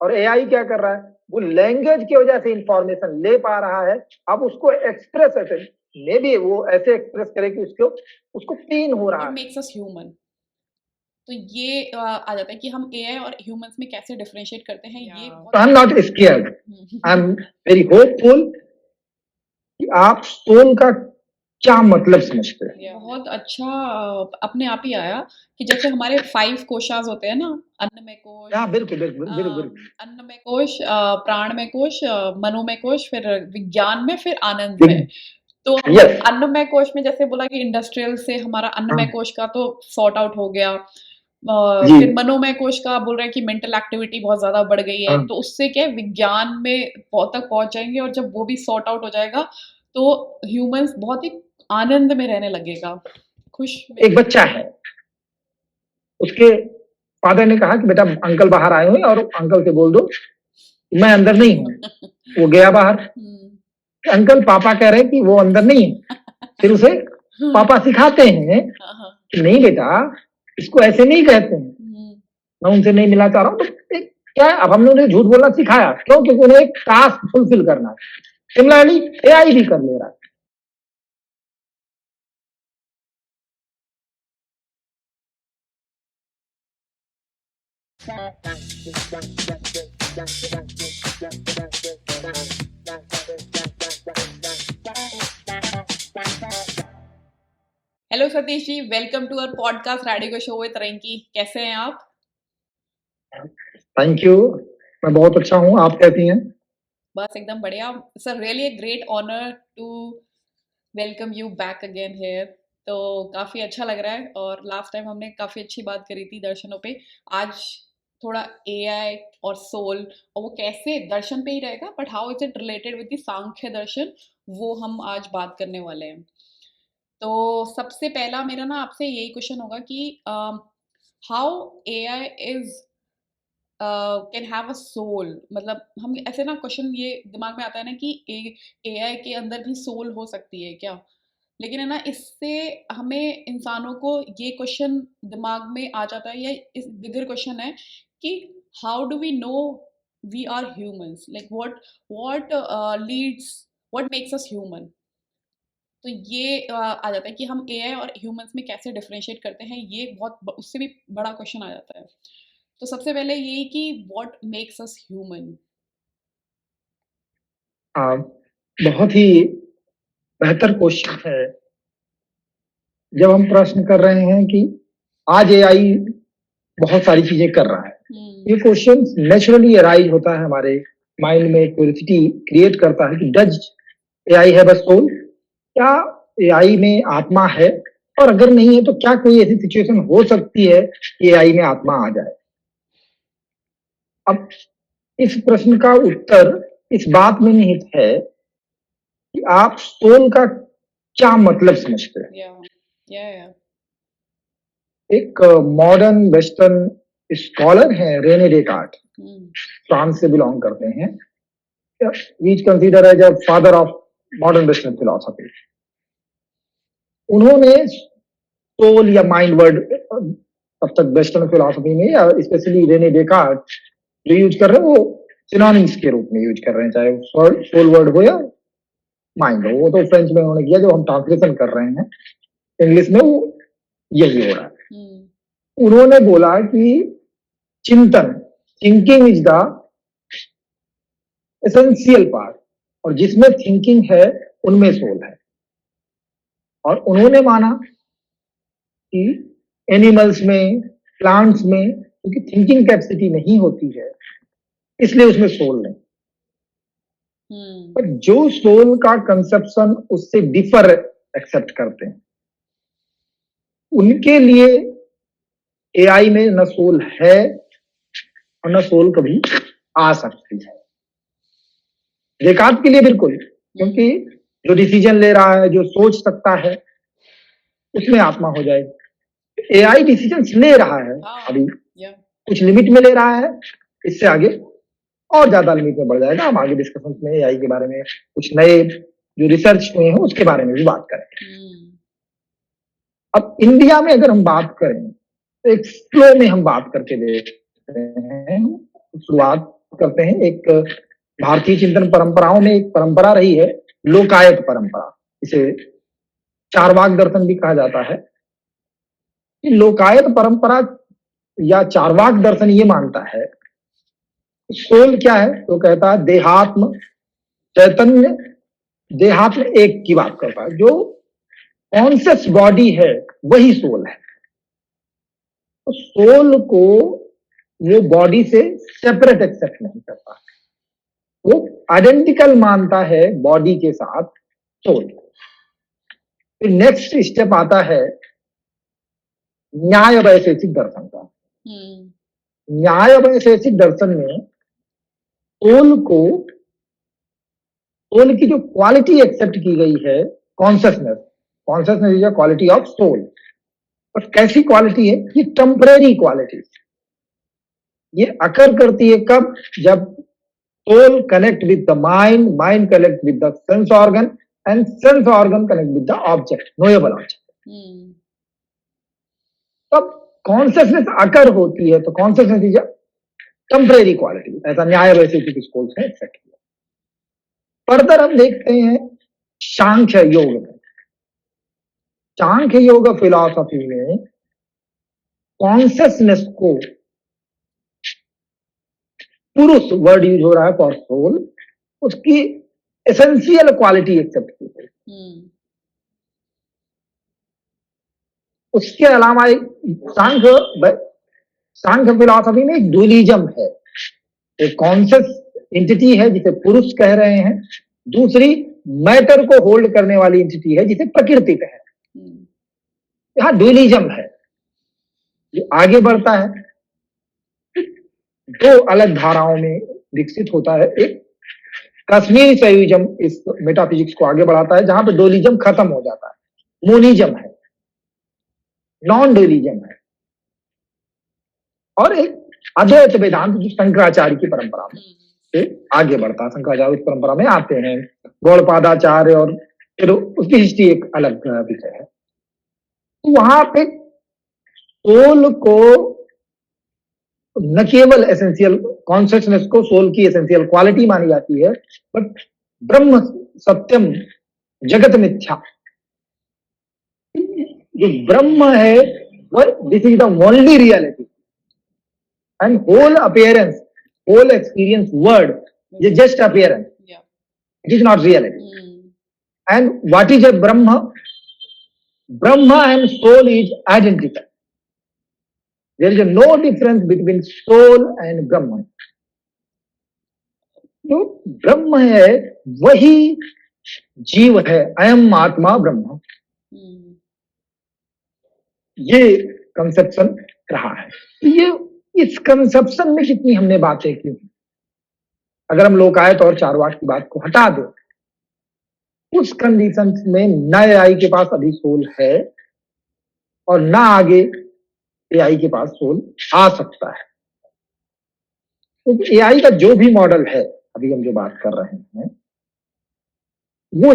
और एआई क्या कर रहा है, वो लैंग्वेज की वजह से इंफॉर्मेशन ले पा रहा है। अब उसको एक्सप्रेस ऐसे, मे बी वो ऐसे एक्सप्रेस करे कि उसको उसको पेन हो रहा व्हाट है। मेक्स अस ह्यूमन, तो ये आ जाता है कि हम एआई और ह्यूमंस में कैसे डिफरेंशिएट करते हैं। ये बहुत आई am not scared, I am very hopeful कि आप सोल का क्या मतलब समझते हैं। बहुत अच्छा अपने आप ही आया कि जैसे हमारे 5 कोशास होते हैं ना, अन्नमय कोश, हाँ बिल्कुल बिल्कुल बिल्कुल। अन्नमय कोश, प्राणमय कोश, मनोमय कोश, फिर विज्ञान में, फिर आनंद में। बिल्कुल तो यस। अन्नमय कोश में जैसे बोला कि इंडस्ट्रियल से हमारा अन्नमय हाँ कोश का तो सॉर्ट आउट हो गया। जी। फिर मनोमय कोश का बोल रहे हैं कि मेंटल एक्टिविटी बहुत ज्यादा बढ़ गई है, हाँ तो उससे क्या है, विज्ञान में बहुत तक पहुंच जाएंगे, और जब वो भी सॉर्ट आउट हो जाएगा तो ह्यूमंस बहुत ही आनंद में रहने लगेगा, खुश में। एक बच्चा है, उसके फादर ने कहा कि बेटा अंकल बाहर आए हुए हैं और अंकल से बोल दो मैं अंदर नहीं हूँ। वो गया बाहर, अंकल पापा कह रहे हैं कि वो अंदर नहीं है। फिर उसे पापा सिखाते हैं कि नहीं बेटा, इसको ऐसे नहीं कहते हैं। मैं उनसे नहीं मिलना चाह रहा हूँ, तो क्या है, अब हमने उन्हें झूठ बोलना सिखाया, क्यों? क्योंकि उन्हें एक टास्क फुलफिल करना है। सिमिलरली एआई भी कर ले रहा है। Hello Satish ji, welcome to our podcast radio show with Rinki. कैसे हैं आप? थैंक यू, मैं बहुत अच्छा हूँ। आप कैसी हैं? बस एकदम बढ़िया sir, really a great honour to welcome you back again here. तो काफ़ी अच्छा लग रहा है, और लास्ट टाइम हमने काफ़ी अच्छी बात करी थी दर्शनों पे। आज थोड़ा एआई और सोल, और वो कैसे दर्शन पे ही रहेगा, but how is it related with the Sankhya darshan, वो हम आज बात करने वाले हैं। तो सबसे पहला मेरा ना आपसे यही क्वेश्चन होगा कि how AI is can have a soul. मतलब हम ऐसे ना, क्वेश्चन ये दिमाग में आता है ना कि एआई के अंदर भी सोल हो सकती है क्या। लेकिन है ना, इससे हमें इंसानों को ये क्वेश्चन दिमाग में आ जाता है, या इस बिगर क्वेश्चन है कि how do we know we are humans, like what leads, what makes us human. तो ये आ जाता है कि हम एआई और ह्यूमंस में कैसे डिफरेंशिएट करते हैं। ये बहुत उससे भी बड़ा क्वेश्चन आ जाता है। तो सबसे पहले यही कि व्हाट मेक्स अस ह्यूमन। बहुत ही बेहतर क्वेश्चन है। जब हम प्रश्न कर रहे हैं कि आज एआई बहुत सारी चीजें कर रहा है, ये क्वेश्चन नेचुरली अराइज होता है हमारे माइंड में, क्यूरियोसिटी क्रिएट करता है कि डज एआई है बस सोल, क्या एआई में आत्मा है? और अगर नहीं है तो क्या कोई ऐसी सिचुएशन हो सकती है कि एआई में आत्मा आ जाए? अब इस प्रश्न का उत्तर इस बात में निहित है कि आप सोल का क्या मतलब समझते हैं। या या एक मॉडर्न वेस्टर्न स्कॉलर है रेने डेकार्ट, फ्रांस से बिलोंग करते हैं। He is consider as a father of modern western philosophy. उन्होंने सोल या माइंड वर्ड तब तक वेस्टर्न फिलोसफी में, या स्पेशली रेने डेकार्ट जो यूज कर रहे हैं, वो सिनोनिम्स के रूप में यूज कर रहे हैं, चाहे वो सोल वर्ड हो या माइंड हो। वो तो फ्रेंच में उन्होंने किया, जो हम ट्रांसलेशन कर रहे हैं इंग्लिश में, वो यही हो रहा है। उन्होंने बोला कि चिंतन, thinking is the essential part, और जिसमें थिंकिंग है उनमें सोल है। और उन्होंने माना कि एनिमल्स में, प्लांट्स में, क्योंकि थिंकिंग कैपेसिटी नहीं होती है, इसलिए उसमें सोल नहीं। पर जो सोल का कंसेप्शन उससे डिफर एक्सेप्ट करते हैं, उनके लिए एआई में न सोल है और न सोल कभी आ सकती है। डेकार्ट के लिए बिल्कुल, क्योंकि जो डिसीजन ले रहा है, जो सोच सकता है, उसमें आत्मा हो जाएगी। एआई डिसीजन ले रहा है, अभी कुछ लिमिट में ले रहा है, इससे आगे और ज्यादा लिमिट में बढ़ जाएगा। हम आगे डिस्कशन में एआई के बारे में, कुछ नए जो रिसर्च हुए हैं उसके बारे में भी बात करेंगे। अब इंडिया में अगर हम बात करें तो एक फ्लो में हम बात करके देख रहे हैं। शुरुआत करते हैं। एक भारतीय चिंतन परंपराओं में एक परंपरा रही है, लोकायत परंपरा, इसे चार्वाक दर्शन भी कहा जाता है। लोकायत परंपरा या चार्वाक दर्शन ये मानता है सोल क्या है, तो कहता है देहात्म चैतन्य, देहात्म एक की बात करता है, जो कॉन्शियस बॉडी है वही सोल है। तो सोल को वो बॉडी से सेपरेट एक्सेप्ट नहीं करता, वो आइडेंटिकल मानता है बॉडी के साथ सोल। फिर नेक्स्ट स्टेप आता है न्याय वैशेषिक दर्शन का। न्याय वैशेषिक दर्शन में सोल की जो क्वालिटी एक्सेप्ट की गई है, consciousness, consciousness is a quality of soul. पर कैसी क्वालिटी है? ये टेम्परेरी क्वालिटी, ये अकर करती है कब? जब soul connect with the mind, mind connect with the sense organ and sense organ connect with the object, knowable object, तब कॉन्शियसनेस अकर होती है। तो consciousness is a temporary quality, ऐसा न्याय वैशेषिक स्कूल से एक्सेप्ट किया। फर्दर हम देखते हैं सांख्य योग में, सांख्य योग फिलॉसफी में कॉन्शियसनेस को, पुरुष वर्ड यूज हो रहा है फॉर सोल, उसकी एसेंशियल क्वालिटी एक्सेप्ट की गई। उसके अलावा सांख्य फिलॉसफी में एक डुअलिज्म है, एक कॉन्शियस एंटिटी है जिसे पुरुष कह रहे हैं, दूसरी मैटर को होल्ड करने वाली एंटिटी है जिसे प्रकृति कह रहे हैं। यहां डुअलिज्म है, जो आगे बढ़ता है दो अलग धाराओं में विकसित होता है। एक कश्मीरी सयूइज्म इस मेटाफिजिक्स को आगे बढ़ाता है, जहां पर डुअलिज्म खत्म हो जाता है, मोनिज्म है, नॉन डुअलिज्म है। और एक अद्वैत वेदांत जो शंकराचार्य की परंपरा में से आगे बढ़ता है, शंकराचार्य उस परंपरा में आते हैं, गौड़पादाचार्य, और फिर उसकी हिस्ट्री एक अलग विषय है। तो वहां पे सोल को न केवल एसेंशियल कॉन्शियसनेस को सोल की एसेंशियल क्वालिटी मानी जाती है, बट ब्रह्म सत्यम जगत मिथ्या, जो ब्रह्म है वह this is the only reality and whole appearance, whole experience world is just appearance, it is not reality. And what is a Brahman? Brahman and soul is identical, there is no difference between soul and ब्रह्म। जो ब्रह्म है वही जीव है, अयम आत्मा ब्रह्म, ये conception रहा है। ये इस कंसेप्शन में कितनी हमने बातें की, अगर हम लोकायत और चार्वाक की बात को हटा दें, उस कंडीशन में न एआई के पास अभी सोल है और ना आगे एआई के पास सोल आ सकता है। तो एआई का जो भी मॉडल है, अभी हम जो बात कर रहे हैं, वो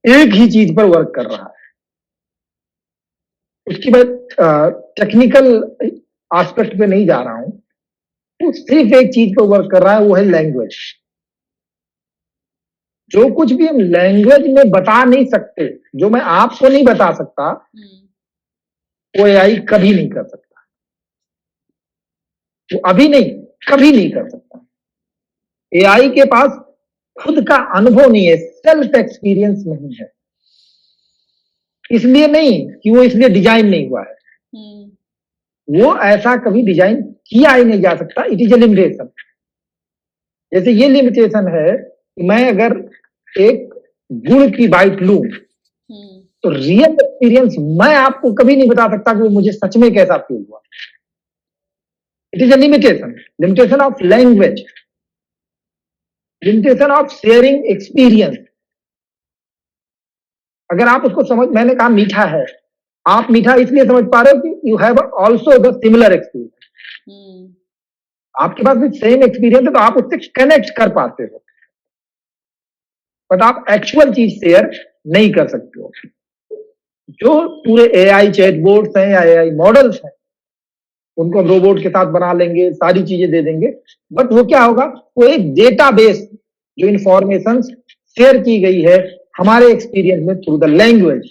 एक ही चीज पर वर्क कर रहा है। उसकी मैं टेक्निकल एस्पेक्ट पे नहीं जा रहा हूं, वो सिर्फ एक चीज पर वर्क कर रहा है, वो है लैंग्वेज। जो कुछ भी हम लैंग्वेज में बता नहीं सकते, जो मैं आपको नहीं बता सकता, वो एआई कभी नहीं कर सकता, वो अभी नहीं कभी नहीं कर सकता। एआई के पास खुद का अनुभव नहीं है, सेल्फ एक्सपीरियंस नहीं है। इसलिए नहीं कि वो इसलिए डिजाइन नहीं हुआ है, वो ऐसा कभी डिजाइन किया ही नहीं जा सकता, इट इज ए लिमिटेशन। जैसे ये लिमिटेशन है कि मैं अगर एक गुड़ की बाइट लूं, तो रियल एक्सपीरियंस मैं आपको कभी नहीं बता सकता कि वो मुझे सच में कैसा फील हुआ। It is a limitation, limitation of language, limitation of sharing experience. अगर आप उसको समझ, मैंने कहा मीठा है, आप मीठा इसलिए समझ पा रहे हो कि you have also the similar experience, आपके पास भी सेम एक्सपीरियंस है, तो आप उससे कनेक्ट कर पाते हो, बट आप एक्चुअल चीज शेयर नहीं कर सकते हो। जो पूरे एआई चैटबॉट्स हैं या एआई मॉडल्स हैं, उनको हम रोबोट के साथ बना लेंगे, सारी चीजें दे देंगे, बट वो क्या होगा, वो एक डेटाबेस जो इंफॉर्मेशन शेयर की गई है हमारे एक्सपीरियंस में थ्रू द लैंग्वेज,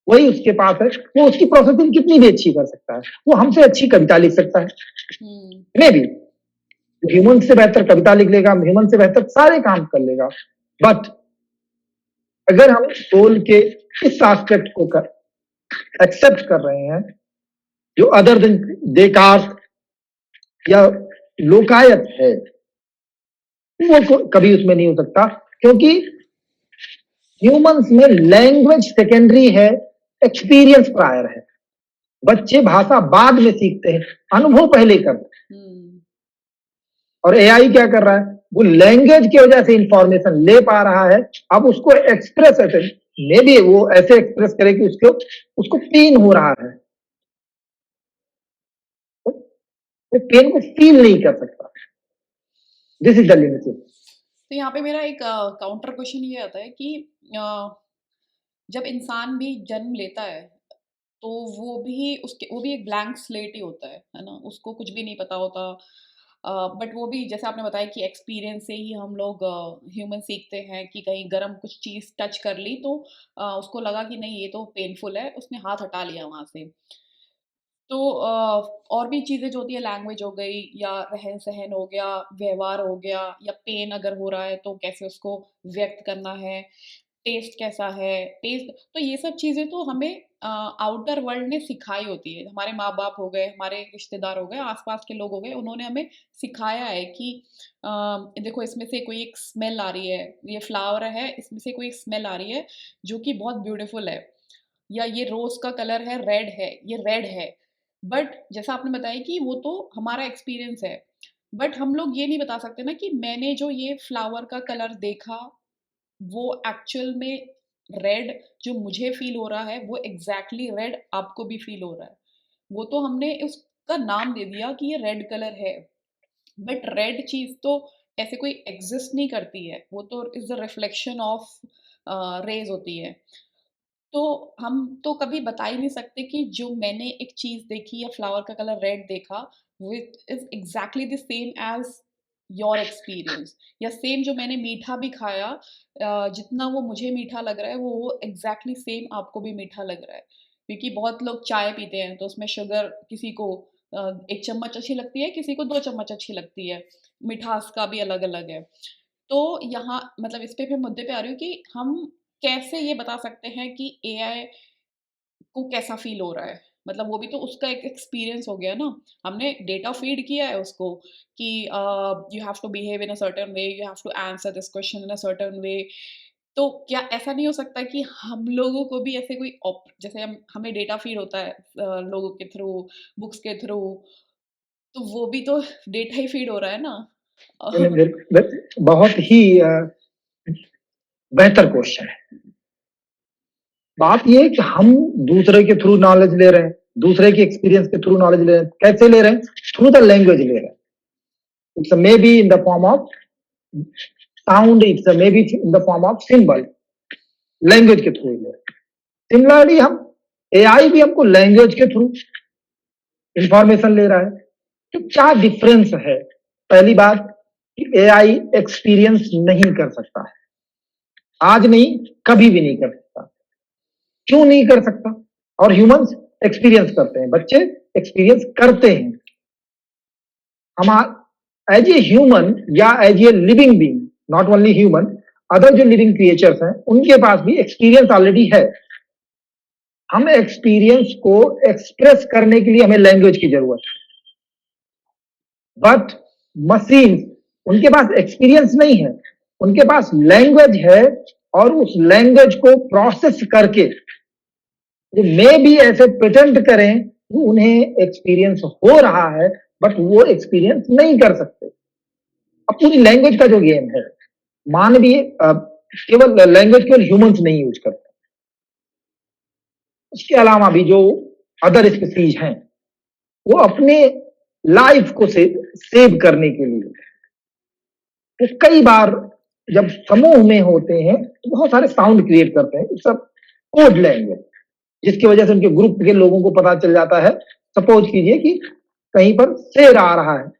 वही उसके पास है। वो उसकी प्रोसेसिंग कितनी भी अच्छी कर सकता है, वो हमसे अच्छी कविता लिख सकता है, मे भी ह्यूमन से बेहतर कविता लिख लेगा, ह्यूमन से बेहतर सारे काम कर लेगा, बट अगर हम सोल के इस एस्पेक्ट को एक्सेप्ट कर रहे हैं जो अदर देन डेकार्ट या लोकायत है, वो कभी उसमें नहीं हो सकता, क्योंकि ह्यूमंस में लैंग्वेज सेकेंडरी है, एक्सपीरियंस प्रायर है। बच्चे भाषा बाद में सीखते हैं, अनुभव पहले करते हैं। और एआई क्या कर रहा है, वो लैंग्वेज की वजह से इंफॉर्मेशन ले पा रहा है, अब उसको एक्सप्रेस ऐसे मे भी वो ऐसे एक्सप्रेस करे कि उसको पेन हो रहा है, वो पेन को फील नहीं कर सकता। This is the limitation. तो यहाँ पे मेरा एक काउंटर क्वेश्चन ये आता है कि जब इंसान भी जन्म लेता है तो वो भी एक ब्लैंक स्लेट ही होता है ना, उसको कुछ भी नहीं पता होता, बट वो भी जैसे आपने बताया कि एक्सपीरियंस से ही हम लोग ह्यूमन सीखते हैं कि कहीं गर्म कुछ चीज़ टच कर ली तो उसको लगा कि नहीं ये तो पेनफुल है, उसने हाथ हटा लिया वहाँ से। तो और भी चीज़ें जो होती है, लैंग्वेज हो गई या रहन-सहन हो गया, व्यवहार हो गया, या पेन अगर हो रहा है तो कैसे उसको व्यक्त करना है, टेस्ट कैसा है, टेस्ट, तो ये सब चीज़ें तो हमें आउटर वर्ल्ड ने सिखाई होती है। हमारे माँ-बाप हो गए, हमारे रिश्तेदार हो गए, आस-पास के लोग हो गए, उन्होंने हमें सिखाया है कि देखो इसमें से कोई एक स्मेल आ रही है, ये फ्लावर है, इसमें से कोई स्मेल आ रही है जो कि बहुत ब्यूटीफुल है, या ये रोज़ का कलर है, रेड है, ये रेड है। बट जैसा आपने बताया कि वो तो हमारा एक्सपीरियंस है, बट हम लोग ये नहीं बता सकते ना कि मैंने जो ये फ्लावर का कलर देखा वो एक्चुअल में रेड जो मुझे फील हो रहा है वो एग्जैक्टली रेड आपको भी फील हो रहा है। वो तो हमने उसका नाम दे दिया कि ये रेड कलर है, बट रेड चीज तो ऐसे कोई एग्जिस्ट नहीं करती है, वो तो is the reflection of rays होती है। तो हम तो कभी बता ही नहीं सकते कि जो मैंने एक चीज़ देखी या फ्लावर का कलर रेड देखा, which is exactly the same as your experience, या सेम जो मैंने मीठा भी खाया, जितना वो मुझे मीठा लग रहा है वो एग्ज़ैक्टली सेम आपको भी मीठा लग रहा है। क्योंकि बहुत लोग चाय पीते हैं तो उसमें शुगर किसी को 1 चम्मच अच्छी लगती है, किसी को 2 चम्मच अच्छी लगती है, मिठास का भी अलग-अलग है। तो यहाँ मतलब इस पे फिर मुद्दे पे आ रही हूँ कि हम कैसे ये बता सकते हैं कि एआई को कैसा फ़ील हो रहा है? मतलब वो भी तो उसका एक एक्सपीरियंस हो गया ना। हमने डेटा फ़ीड किया है उसको कि you have to behave in a certain way, you have to answer this question in a certain way. तो क्या ऐसा नहीं हो सकता कि हम लोगों को भी ऐसे कोई जैसे हमें डेटा फ़ीड होता है लोगों के थ्रू, बुक्स के थ्रू, तो वो भी तो डेटा ही फ़ीड हो रहा है ना। बहुत ही बेहतर क्वेश्चन है। बात ये है कि हम दूसरे के थ्रू नॉलेज ले रहे हैं, दूसरे के एक्सपीरियंस के थ्रू नॉलेज ले रहे हैं। कैसे ले रहे हैं? थ्रू द लैंग्वेज ले रहे हैं। It's may be in the form of sound, it's may be in the form of symbol, language के थ्रू ले रहे हैं। सिमिलरली हम एआई भी हमको लैंग्वेज के थ्रू इंफॉर्मेशन ले रहा है। तो क्या डिफरेंस है? पहली बात कि एआई एक्सपीरियंस नहीं कर सकता है, आज नहीं, कभी भी नहीं कर सकता। क्यों नहीं कर सकता? और ह्यूमंस एक्सपीरियंस करते हैं, बच्चे एक्सपीरियंस करते हैं। हम एज ए ह्यूमन या as a living being, not only human, other जो लिविंग क्रिएचर्स हैं उनके पास भी एक्सपीरियंस ऑलरेडी है। हम एक्सपीरियंस को एक्सप्रेस करने के लिए हमें लैंग्वेज की जरूरत है, बट मशीन उनके पास एक्सपीरियंस नहीं है, उनके पास लैंग्वेज है, और उस लैंग्वेज को प्रोसेस करके जो मे भी ऐसे प्रेजेंट करें कि उन्हें एक्सपीरियंस हो रहा है, बट वो एक्सपीरियंस नहीं कर सकते। अब पूरी लैंग्वेज का जो गेम है, मानवीय केवल लैंग्वेज केवल ह्यूमंस नहीं यूज करते, उसके अलावा भी जो अदर स्पीसीज हैं वो अपने लाइफ को सेव करने के लिए तो कई बार जब समूह में होते हैं तो बहुत सारे साउंड क्रिएट करते हैं, सब कोड लैंग्वेज, जिसकी वजह से उनके ग्रुप के लोगों को पता चल जाता है सपोज कीजिए कि कहीं पर शेर आ रहा है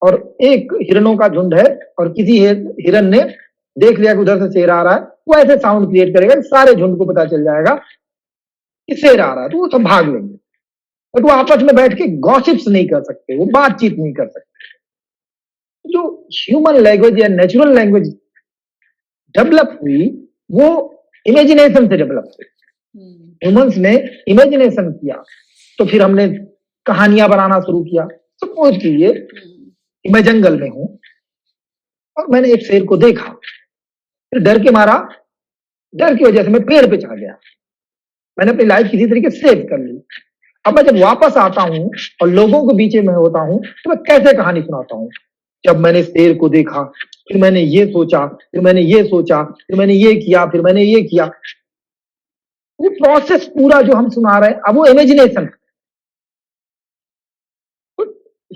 और एक हिरणों का झुंड है और किसी हिरन ने देख लिया कि उधर से शेर आ रहा है, वो ऐसे साउंड क्रिएट करेगा कि सारे झुंड को पता चल जाएगा कि शेर आ रहा है, तो वो सब भाग लेंगे। बट वो आपस में बैठ के गॉसिप्स नहीं कर सकते, वो बातचीत नहीं कर सकते। जो ह्यूमन लैंग्वेज या नेचुरल लैंग्वेज डेवलप हुई, वो इमेजिनेशन से डेवलप हुई। ह्यूमंस ने इमेजिनेशन किया, तो फिर हमने कहानियां बनाना शुरू किया। सपोज कीजिए कि मैं जंगल में हूं और मैंने एक शेर को देखा, फिर डर की वजह से मैं पेड़ पे चढ़ गया, मैंने अपनी लाइफ किसी तरीके से सेव कर ली। अब मैं जब वापस आता हूं और लोगों के बीच में होता हूं, तो मैं कैसे कहानी सुनाता हूं? जब मैंने शेर को देखा, फिर मैंने ये सोचा, फिर मैंने ये सोचा, फिर मैंने ये किया, फिर मैंने ये किया। वो प्रोसेस पूरा जो हम सुना रहे हैं, अब वो इमेजिनेशन है।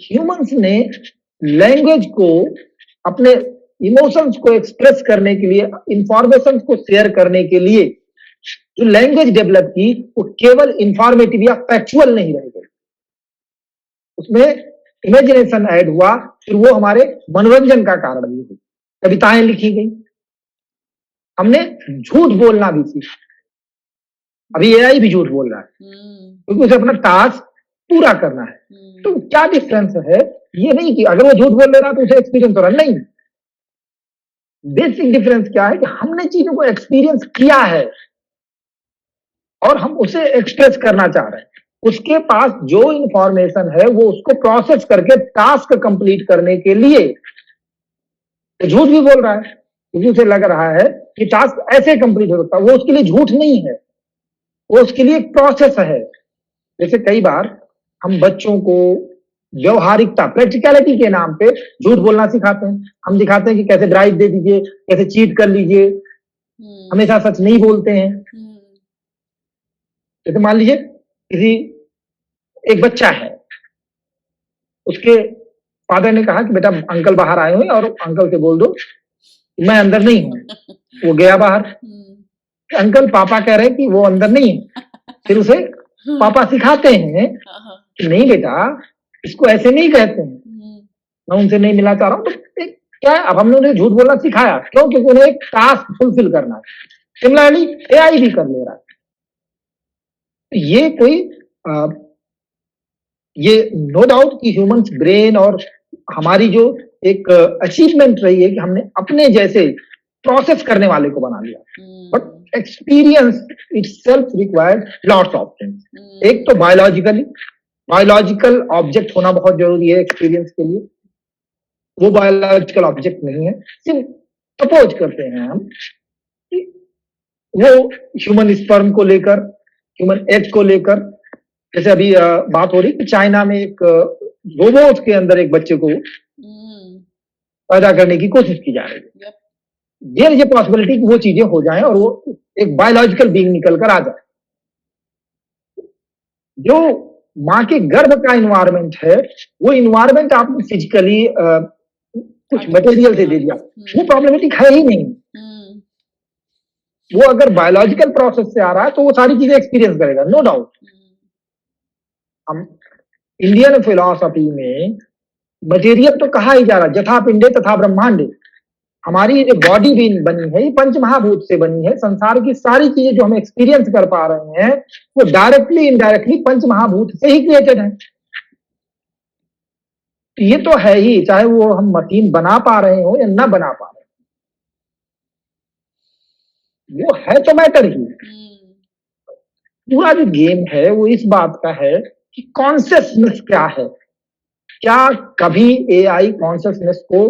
ह्यूमंस ने लैंग्वेज को, अपने इमोशंस को एक्सप्रेस करने के लिए, इंफॉर्मेशन को शेयर करने के लिए जो लैंग्वेज डेवलप की, वो केवल इंफॉर्मेटिव या फैक्चुअल नहीं रह गई, उसमें इमेजिनेशन ऐड हुआ। फिर वो हमारे मनोरंजन का कारण भी हुई। कविताएं लिखी गई, हमने झूठ बोलना भी सीखा। अभी एआई भी झूठ बोल रहा है क्योंकि उसे अपना टास्क पूरा करना है। तो क्या डिफरेंस है? ये नहीं कि अगर वो झूठ बोल ले रहा तो उसे एक्सपीरियंस हो रहा, नहीं। बेसिक डिफरेंस क्या है कि हमने चीजों को एक्सपीरियंस किया है और हम उसे एक्सप्रेस करना चाह रहे हैं। उसके पास जो इंफॉर्मेशन है वो उसको प्रोसेस करके टास्क कंप्लीट करने के लिए झूठ भी बोल रहा है क्योंकि उसे लग रहा है कि टास्क ऐसे कंप्लीट हो सकता है। वो उसके लिए झूठ नहीं है, वो उसके लिए एक प्रोसेस है। जैसे कई बार हम बच्चों को व्यवहारिकता, प्रैक्टिकलिटी के नाम पे झूठ बोलना सिखाते हैं। हम दिखाते हैं कि कैसे ब्राइब दे दीजिए, कैसे चीट कर लीजिए, हमेशा सच नहीं बोलते हैं। जैसे मान लीजिए एक बच्चा है, उसके फादर ने कहा कि बेटा अंकल बाहर आए हुए और अंकल से बोल दो मैं अंदर नहीं हूं। वो गया बाहर, अंकल पापा कह रहे हैं कि वो अंदर नहीं है। फिर उसे पापा सिखाते हैं कि नहीं बेटा, इसको ऐसे नहीं कहते हैं, मैं उनसे नहीं मिलना चाह रहा हूं। तो क्या है, अब हमने उन्हें झूठ बोलना सिखाया, क्यों? क्योंकि उन्हें एक टास्क फुलफिल करना है। सिमिलरली एआई भी कर ले रहा है। ये कोई ये नो डाउट कि ह्यूमंस ब्रेन और हमारी जो एक अचीवमेंट रही है कि हमने अपने जैसे प्रोसेस करने वाले को बना लिया। But experience itself required lots of things. एक तो बायोलॉजिकल ऑब्जेक्ट होना बहुत जरूरी है एक्सपीरियंस के लिए। वो बायोलॉजिकल ऑब्जेक्ट नहीं है। सिर्फ सपोज करते हैं हम कि वो ह्यूमन स्पर्म को लेकर, ह्यूमन एग को लेकर, जैसे अभी बात हो रही कि चाइना में एक रोबोट के अंदर एक बच्चे को पैदा करने की कोशिश की जा रही है। देयर इज ए पॉसिबिलिटी कि वो चीजें हो जाएं और वो एक बायोलॉजिकल बीइंग निकल कर आ जाए। जो माँ के गर्भ का इन्वायरमेंट है, वो इन्वायरमेंट आपने फिजिकली कुछ मटेरियल से दे दिया, वो प्रॉब्लमेटिक है ही नहीं। वो अगर बायोलॉजिकल प्रोसेस से आ रहा है तो वो सारी चीजें एक्सपीरियंस करेगा, नो डाउट। हम इंडियन फिलॉसफी में मटेरियल तो कहा ही जा रहा है, यथा पिंडे तथा ब्रह्मांडे। हमारी जो बॉडी भी बनी है ये पंच महाभूत से बनी है। संसार की सारी चीजें जो हम एक्सपीरियंस कर पा रहे हैं वो डायरेक्टली इनडायरेक्टली पंच महाभूत से ही क्रिएटेड है। ये तो है ही, चाहे वो हम मशीन बना पा रहे हो या ना बना पा रहे हो, वो है तो मैटर ही। पूरा जो गेम है वो इस बात का है कि कॉन्शियसनेस क्या है। क्या कभी एआई कॉन्शियसनेस को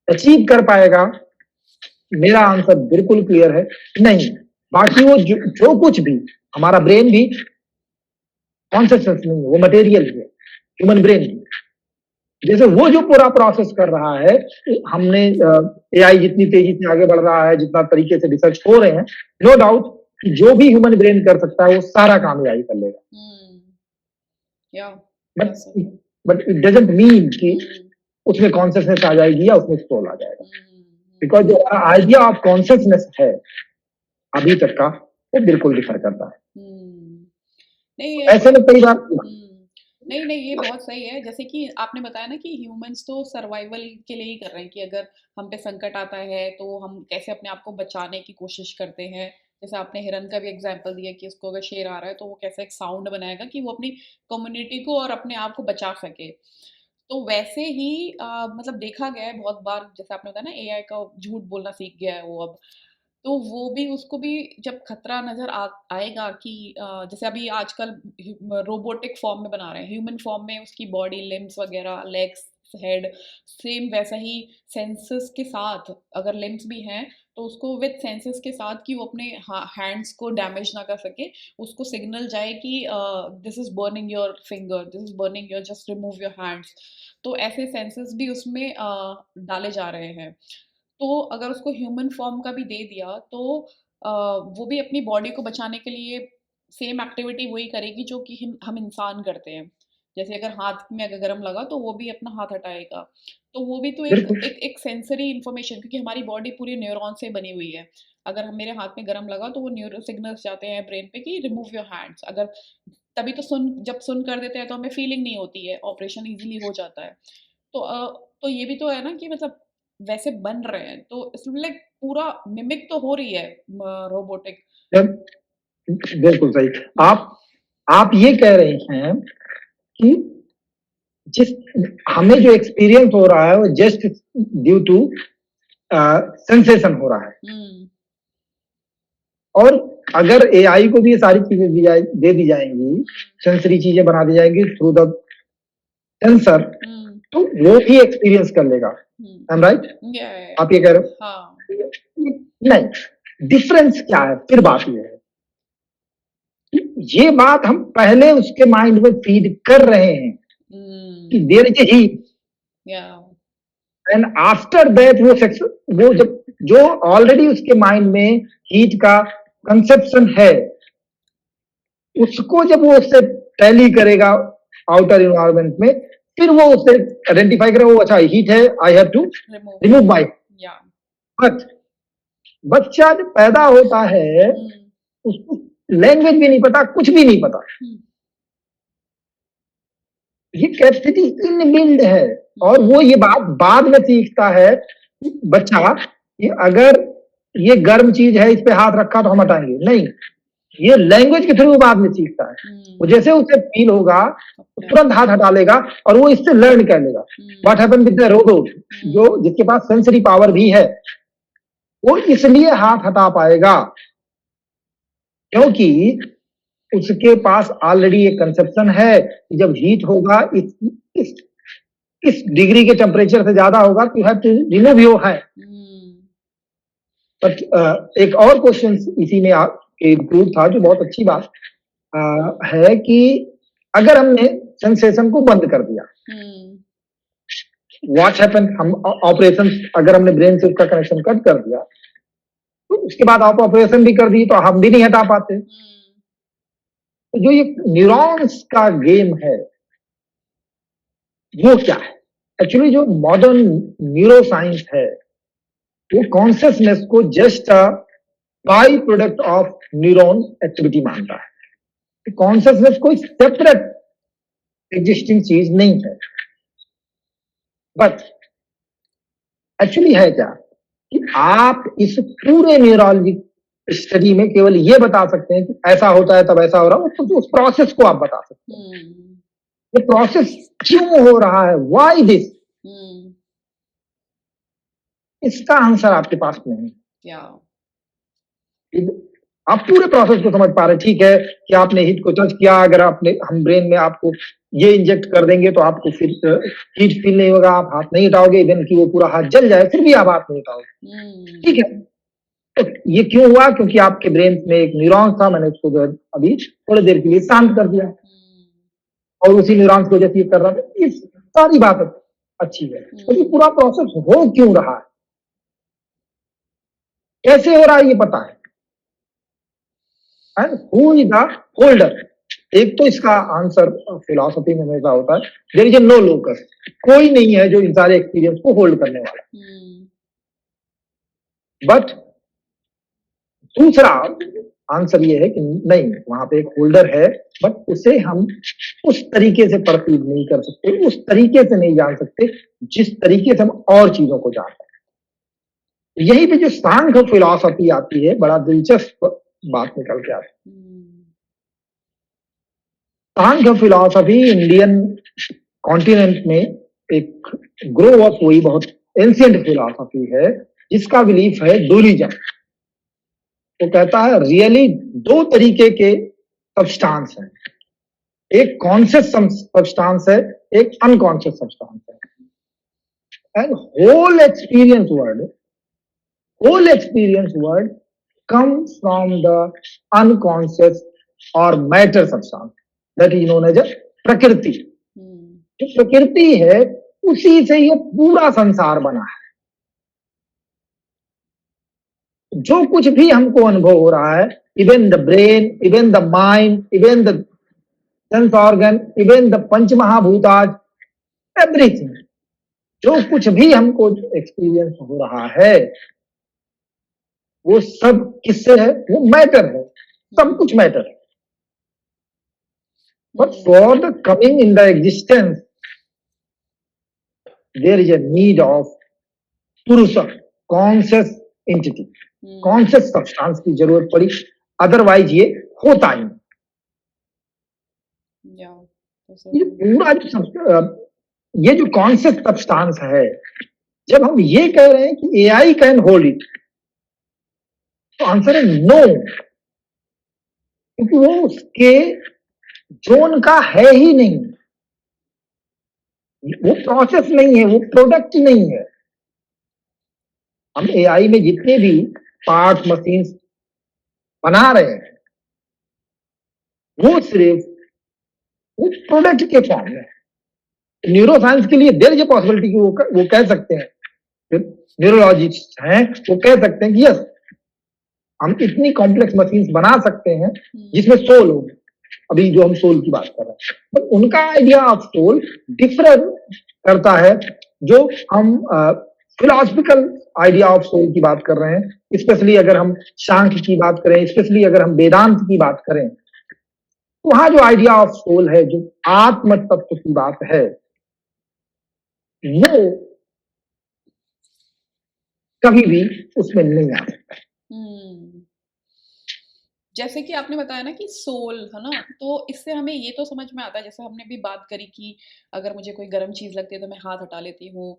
अचीव कर पाएगा? मेरा आंसर बिल्कुल क्लियर है, नहीं। बाकी वो जो कुछ भी, हमारा ब्रेन भी कॉन्शियसनेस नहीं है, वो मटेरियल है, ह्यूमन ब्रेन। जैसे वो जो पूरा प्रोसेस कर रहा है, हमने एआई जितनी तेजी से आगे बढ़ रहा है, जितना तरीके से रिसर्च हो रहे हैं, नो डाउट कि जो भी ह्यूमन ब्रेन कर सकता है वो सारा काम एआई कर लेगा। बट इट डजंट मीन कि उसमें कॉन्शियसनेस आ जाएगी या उसमें सोल आ जाएगा। बिकॉज जो आइडिया ऑफ कॉन्शियसनेस है अभी तक का, वो बिल्कुल डिफर करता है। नहीं ये ऐसे में कई बार नहीं नहीं ये बहुत सही है। जैसे कि आपने बताया ना कि ह्यूमंस तो सर्वाइवल के लिए ही कर रहे हैं कि अगर हम पे संकट आता है तो हम कैसे अपने आप को बचाने की कोशिश करते हैं। जैसे आपने हिरन का भी एग्जांपल दिया कि उसको अगर शेर आ रहा है तो वो कैसे एक साउंड बनाएगा कि वो अपनी कम्युनिटी को और अपने आप को बचा सके। तो वैसे ही मतलब देखा गया है बहुत बार, जैसे आपने बताया ना एआई का झूठ बोलना सीख गया है वो अब। तो वो भी उसको भी जब खतरा नज़र आएगा कि जैसे अभी आजकल रोबोटिक फॉर्म में बना रहे हैं, ह्यूमन फॉर्म में उसकी बॉडी लिम्स वगैरह, लेग्स, हेड, सेम वैसा ही सेंसेस के साथ, अगर लिम्स भी हैं तो उसको विद सेंसेस के साथ कि वो अपने हैंड्स को डैमेज ना कर सके, उसको सिग्नल जाए कि this is burning your finger, this is burning your, just remove your hands. तो ऐसे सेंसेस भी उसमें डाले जा रहे हैं। तो अगर उसको ह्यूमन फॉर्म का भी दे दिया तो वो भी अपनी बॉडी को बचाने के लिए सेम एक्टिविटी वही करेगी जो कि हम इंसान करते हैं। जैसे अगर हाथ में अगर गर्म लगा तो वो भी अपना हाथ हटाएगा। तो वो भी तो एक बिल्कुल एक सेंसरी इन्फॉर्मेशन, क्योंकि हमारी बॉडी पूरी न्यूरॉन से बनी हुई है। अगर हम मेरे हाथ में गर्म लगा तो वो न्यूरो सिग्नल्स जाते हैं ब्रेन पे कि रिमूव योर हैंड्स। अगर तभी तो जब सुन कर देते हैं तो हमें फीलिंग नहीं होती है, ऑपरेशन इजीली हो जाता है। तो तो ये भी तो है ना कि मतलब वैसे बन रहे हैं तो इसमें लाइक पूरा मिमिक तो हो रही है रोबोटिक। बिल्कुल सही। आप ये कह रहे हैं कि जिस हमें जो एक्सपीरियंस हो रहा है वो जस्ट ड्यू टू सेंसेशन हो रहा है, और अगर एआई को भी ये सारी चीजें दे दी जाएंगी, सेंसरी चीजें बना दी जाएंगी थ्रू द सेंसर, तो वो भी एक्सपीरियंस कर लेगा। I am right? आप ये कह रहे हो? हाँ नहीं, डिफरेंस क्या है? फिर बात ये है, ये बात हम पहले उसके माइंड में फीड कर रहे हैं कि there is a heat, and after that वो जब जो ऑलरेडी उसके माइंड में हीट का कंसेप्शन है, उसको जब वो उससे टैली करेगा आउटर इन्वायरमेंट में, फिर वो उससे आइडेंटिफाई करेगा, वो अच्छा हीट है, I have to remove my. But बच्चा जब पैदा होता है उसको लैंग्वेज भी नहीं पता, कुछ भी नहीं पता, ये कैपेसिटी इनबिल्ड है, और वो ये बात बाद में सीखता है बच्चा कि अगर ये गर्म चीज है, इस पे हाथ रखा तो हम हटाएंगे नहीं। ये लैंग्वेज के थ्रू बाद में सीखता है। वो जैसे उसे फील होगा तो तुरंत हाथ हटा लेगा और वो इससे लर्न कर लेगा। What happen with the robot, जो जिसके पास सेंसरी पावर भी है, वो इसलिए हाथ हटा पाएगा क्योंकि उसके पास ऑलरेडी एक कंसेप्शन है कि जब हीट होगा इस डिग्री के टेम्परेचर से ज्यादा होगा तो you have to remove your hand. But एक और क्वेश्चन इसी में इंक्लूड था जो बहुत अच्छी बात है कि अगर हमने सेंसेशन को बंद कर दिया, व्हाट हैपन, हम ऑपरेशन अगर हमने ब्रेन से उसका कनेक्शन कट कर दिया तो उसके बाद आप ऑपरेशन भी कर दी तो हम भी नहीं हटा पाते। तो जो ये न्यूरॉन्स का गेम है वो क्या है? एक्चुअली जो मॉडर्न न्यूरो साइंस है वो कॉन्शियसनेस को just by product of neuron activity मानता है। कॉन्शियसनेस कोई सेपरेट एग्जिस्टिंग चीज नहीं है। बट एक्चुअली है क्या कि आप इस पूरे न्यूरोलॉजी स्टडी में केवल ये बता सकते हैं कि ऐसा होता है तब ऐसा हो रहा है, तो उस प्रोसेस को आप बता सकते हैं। ये प्रोसेस क्यों हो रहा है, व्हाई दिस, इसका आंसर आपके पास नहीं है। आप पूरे प्रोसेस को समझ पा रहे हैं, ठीक है कि आपने हीट को टच किया, अगर आपने हम ब्रेन में आपको ये इंजेक्ट कर देंगे तो आपको फिर हीट फील नहीं होगा, आप हाथ नहीं उठाओगे, इवन कि वो पूरा हाथ जल जाए फिर भी आप हाथ नहीं उठाओगे, ठीक है। तो ये क्यों हुआ? क्योंकि आपके ब्रेन में एक न्यूरॉन था, मैंने उसको जो अभी थोड़ी देर के लिए शांत कर दिया और उसी न्यूरॉन्स की वजह से ये कर रहा था। इस सारी बात अच्छी है, तो ये पूरा प्रोसेस हो क्यों रहा है, कैसे हो रहा है, ये पता है, and who is the holder. एक तो इसका आंसर फिलॉसफी में हमेशा होता है, देयर इज नो लोकस, कोई नहीं है जो इन सारे एक्सपीरियंस को होल्ड करने वाला। बट दूसरा, आंसर ये है कि नहीं, वहां पे एक होल्डर है, बट उसे हम उस तरीके से परसीव नहीं कर सकते, उस तरीके से नहीं जान सकते जिस तरीके से हम और चीजों को जानते हैं। यही पे जो सांख्य फिलॉसफी आती है, बड़ा दिलचस्प बात निकल के आती है। सांख्य फिलॉसफी इंडियन कॉन्टिनेंट में एक ग्रो अप हुई बहुत एंशिएंट फिलॉसफी है, जिसका बिलीफ है डुअलिज्म। वो कहता है रियली दो तरीके के सब्सटेंस हैं, एक कॉन्शियस सब्सटेंस है, एक अनकॉन्शियस सब्सटेंस है। And whole experience world comes from the unconscious or matter substance that is known as a प्रकृति। जो प्रकृति है उसी से ये पूरा संसार बना है। जो कुछ भी हमको अनुभव हो रहा है, even the brain, even the mind, even the sense organ, even the panch mahabhutas, everything, जो कुछ भी हमको एक्सपीरियंस हो रहा है वो सब किससे है? वो मैटर है, सब कुछ मैटर है। But for the coming in the existence there is a need of Purush, conscious entity, conscious substance की जरूरत पड़ी, अदरवाइज ये होता ही नहीं। ये पूरा ये जो कॉन्शियस सब्सटेंस है, जब हम ये कह रहे हैं कि एआई कैन होल्ड इट, तो आंसर है नो, क्योंकि वो उसके जोन का है ही नहीं, वो प्रोसेस नहीं है, वो प्रोडक्ट नहीं है। हम एआई में जितने भी पार्ट मशीन बना रहे हैं वो सिर्फ वो प्रोडक्ट के फॉर्म में। न्यूरो साइंस के लिए देयर इज अ पॉसिबिलिटी कि वो कह सकते हैं, न्यूरोलॉजिस्ट हैं वो कह सकते हैं कि यस हम इतनी कॉम्प्लेक्स मशीन्स बना सकते हैं जिसमें सोल हो, अभी जो हम सोल की बात कर रहे हैं, बट उनका आइडिया ऑफ सोल डिफरेंट करता है जो हम फिलोसफिकल आइडिया ऑफ सोल की बात कर रहे हैं। स्पेशली अगर हम सांख्य की बात करें, स्पेशली अगर हम वेदांत की बात करें, तो वहां जो आइडिया ऑफ सोल है, जो आत्म तत्व की बात है, वो कभी भी उसमें नहीं आ सकता। जैसे कि आपने बताया ना कि सोल है ना, तो इससे हमें ये तो समझ में आता है, जैसे हमने भी बात करी कि अगर मुझे कोई गर्म चीज लगती है तो मैं हाथ हटा लेती हूँ।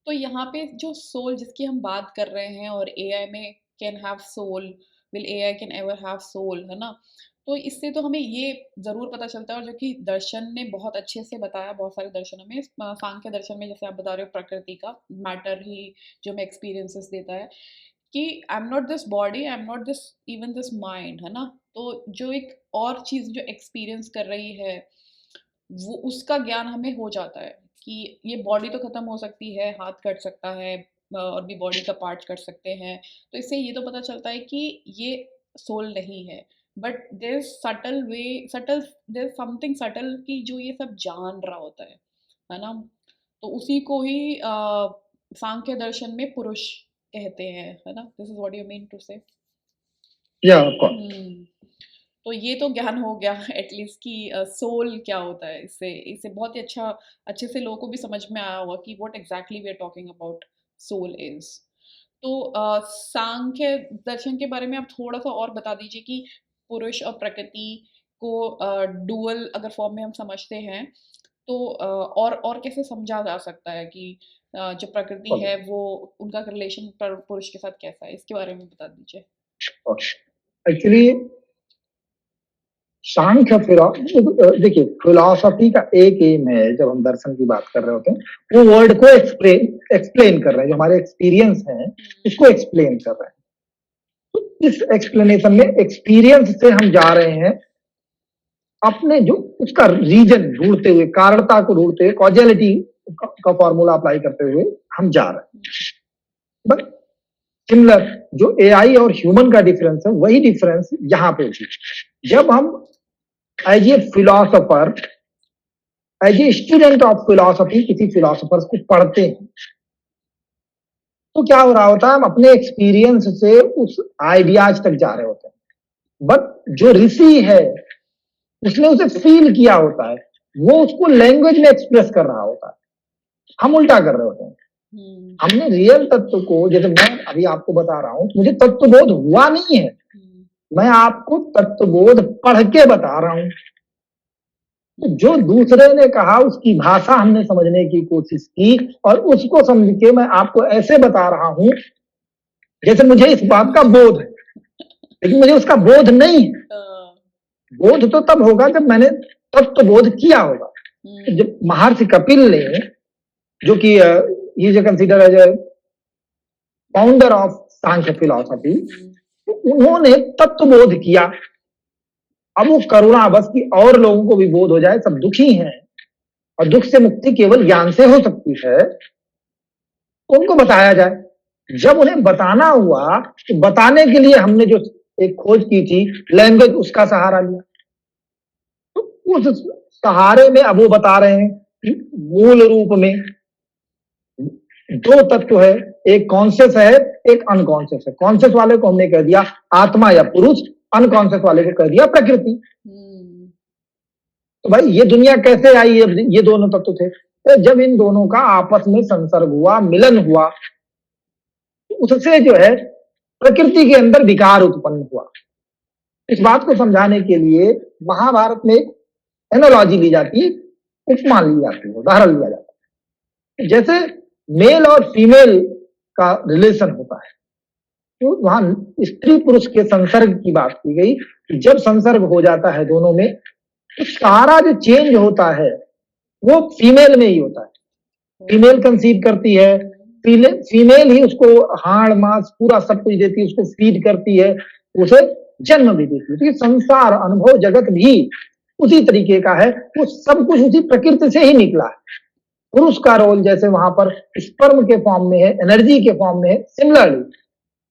तो यहाँ पे जो सोल जिसकी हम बात कर रहे हैं, और एआई में can have soul, will AI can ever have soul, है ना, तो इससे तो हमें ये जरूर पता चलता है, और जो कि दर्शन ने बहुत अच्छे से बताया, बहुत सारे दर्शनों में, सांख्य दर्शन में जैसे आप बता रहे हो प्रकृति का मैटर ही जो हमें एक्सपीरियंसेस देता है कि आई am not this body, I am not this even this mind, है ना। तो जो एक और चीज जो एक्सपीरियंस कर रही है वो उसका ज्ञान हमें हो जाता है कि ये बॉडी तो खत्म हो सकती है, हाथ कट सकता है, और भी बॉडी का पार्ट कट सकते हैं, तो इससे ये तो पता चलता है कि ये सोल नहीं है। But there is subtle way, subtle, there is something subtle कि जो ये सब जान रहा होता है ना। तो उसी को ही सांख्य दर्शन में पुरुष कहते हैं, है ना। This is what you mean to say? या ऑफ कोर्स। तो ये तो ज्ञान हो गया एटलीस्ट कि सोल क्या होता है। इससे इससे बहुत ही अच्छे से लोगों को भी समझ में आया होगा कि what exactly we are talking about soul is. तो सांख्य दर्शन के बारे में आप थोड़ा सा और बता दीजिए कि पुरुष और प्रकृति को डुअल अगर फॉर्म में हम समझते हैं तो और कैसे समझा जा सकता है कि जो प्रकृति है वो उनका रिलेशन पुरुष के साथ कैसा है, इसके बारे में बता दीजिए। एक्चुअली सांख्य देखिए फिलॉसफी का एक एम है, जब हम दर्शन की बात कर रहे होते हैं वो वर्ड को एक्सप्लेन कर रहे हैं, जो हमारे एक्सपीरियंस हैं उसको एक्सप्लेन कर रहे हैं। तो इस एक्सप्लेनेशन में एक्सपीरियंस से हम जा रहे हैं अपने जो उसका रीजन ढूंढते हुए, कारणता को ढूंढते हुए, कॉजेलिटी का फॉर्मूला अप्लाई करते हुए हम जा रहे हैं। बट सिमिलर जो एआई और ह्यूमन का डिफरेंस है, वही डिफरेंस यहां पे होगी। जब हम as a philosopher, as a student of philosophy किसी फिलोसोफर्स को पढ़ते हैं, तो क्या हो रहा होता है, हम अपने एक्सपीरियंस से उस आइडियाज तक जा रहे होते हैं। बट जो ऋषि है उसने उसे फील किया होता है, वो उसको लैंग्वेज में एक्सप्रेस कर रहा होता है। हम उल्टा कर रहे होते हैं। हमने रियल तत्व को, जैसे मैं अभी आपको बता रहा हूं, मुझे तत्वबोध हुआ नहीं है, मैं आपको तत्वबोध पढ़ के बता रहा हूं। तो जो दूसरे ने कहा उसकी भाषा हमने समझने की कोशिश की और उसको समझ के मैं आपको ऐसे बता रहा हूं जैसे मुझे इस बात का बोध है, लेकिन मुझे उसका बोध नहीं है। बोध तो तब होगा जब मैंने तत्वबोध किया होगा। जब महर्षि कपिल ने, जो कि he is consider as a founder of Sankhya philosophy, उन्होंने तत्वबोध किया। अब वो करुणा बस की और लोगों को भी बोध हो जाए, सब दुखी हैं और दुख से मुक्ति केवल ज्ञान से हो सकती है, उनको बताया जाए। जब उन्हें बताना हुआ तो बताने के लिए हमने जो एक खोज की थी लैंग्वेज, उसका सहारा लिया। तो उस सहारे में अब वो बता रहे हैं कि मूल रूप में दो तत्व है, एक कॉन्शियस है, एक अनकॉन्शियस है। कॉन्शियस वाले को हमने कह दिया आत्मा या पुरुष, अनकॉन्शियस वाले को कह दिया प्रकृति। तो भाई ये दुनिया कैसे आई? ये दोनों तत्व थे, तो जब इन दोनों का आपस में संसर्ग हुआ, मिलन हुआ, उससे जो है प्रकृति के अंदर विकार उत्पन्न हुआ। इस बात को समझाने के लिए महाभारत में एक एनालॉजी ली जाती है, उपमा ली जाती है, उदाहरण लिया जाता है। जैसे मेल और फीमेल का रिलेशन होता है, तो वहां स्त्री पुरुष के संसर्ग की बात की गई कि जब संसर्ग हो जाता है दोनों में, तो सारा जो चेंज होता है वो फीमेल में ही होता है। फीमेल कंसीव करती है, फीमेल ही उसको हाड़ मांस पूरा सब कुछ देती है, उसको फीड करती है, उसे जन्म भी देती है। तो ये संसार, अनुभव जगत भी उसी तरीके का है, वो सब कुछ उसी प्रकृति से ही निकला है। पुरुष का रोल जैसे वहां पर स्पर्म के फॉर्म में है, एनर्जी के फॉर्म में है, सिमिलरली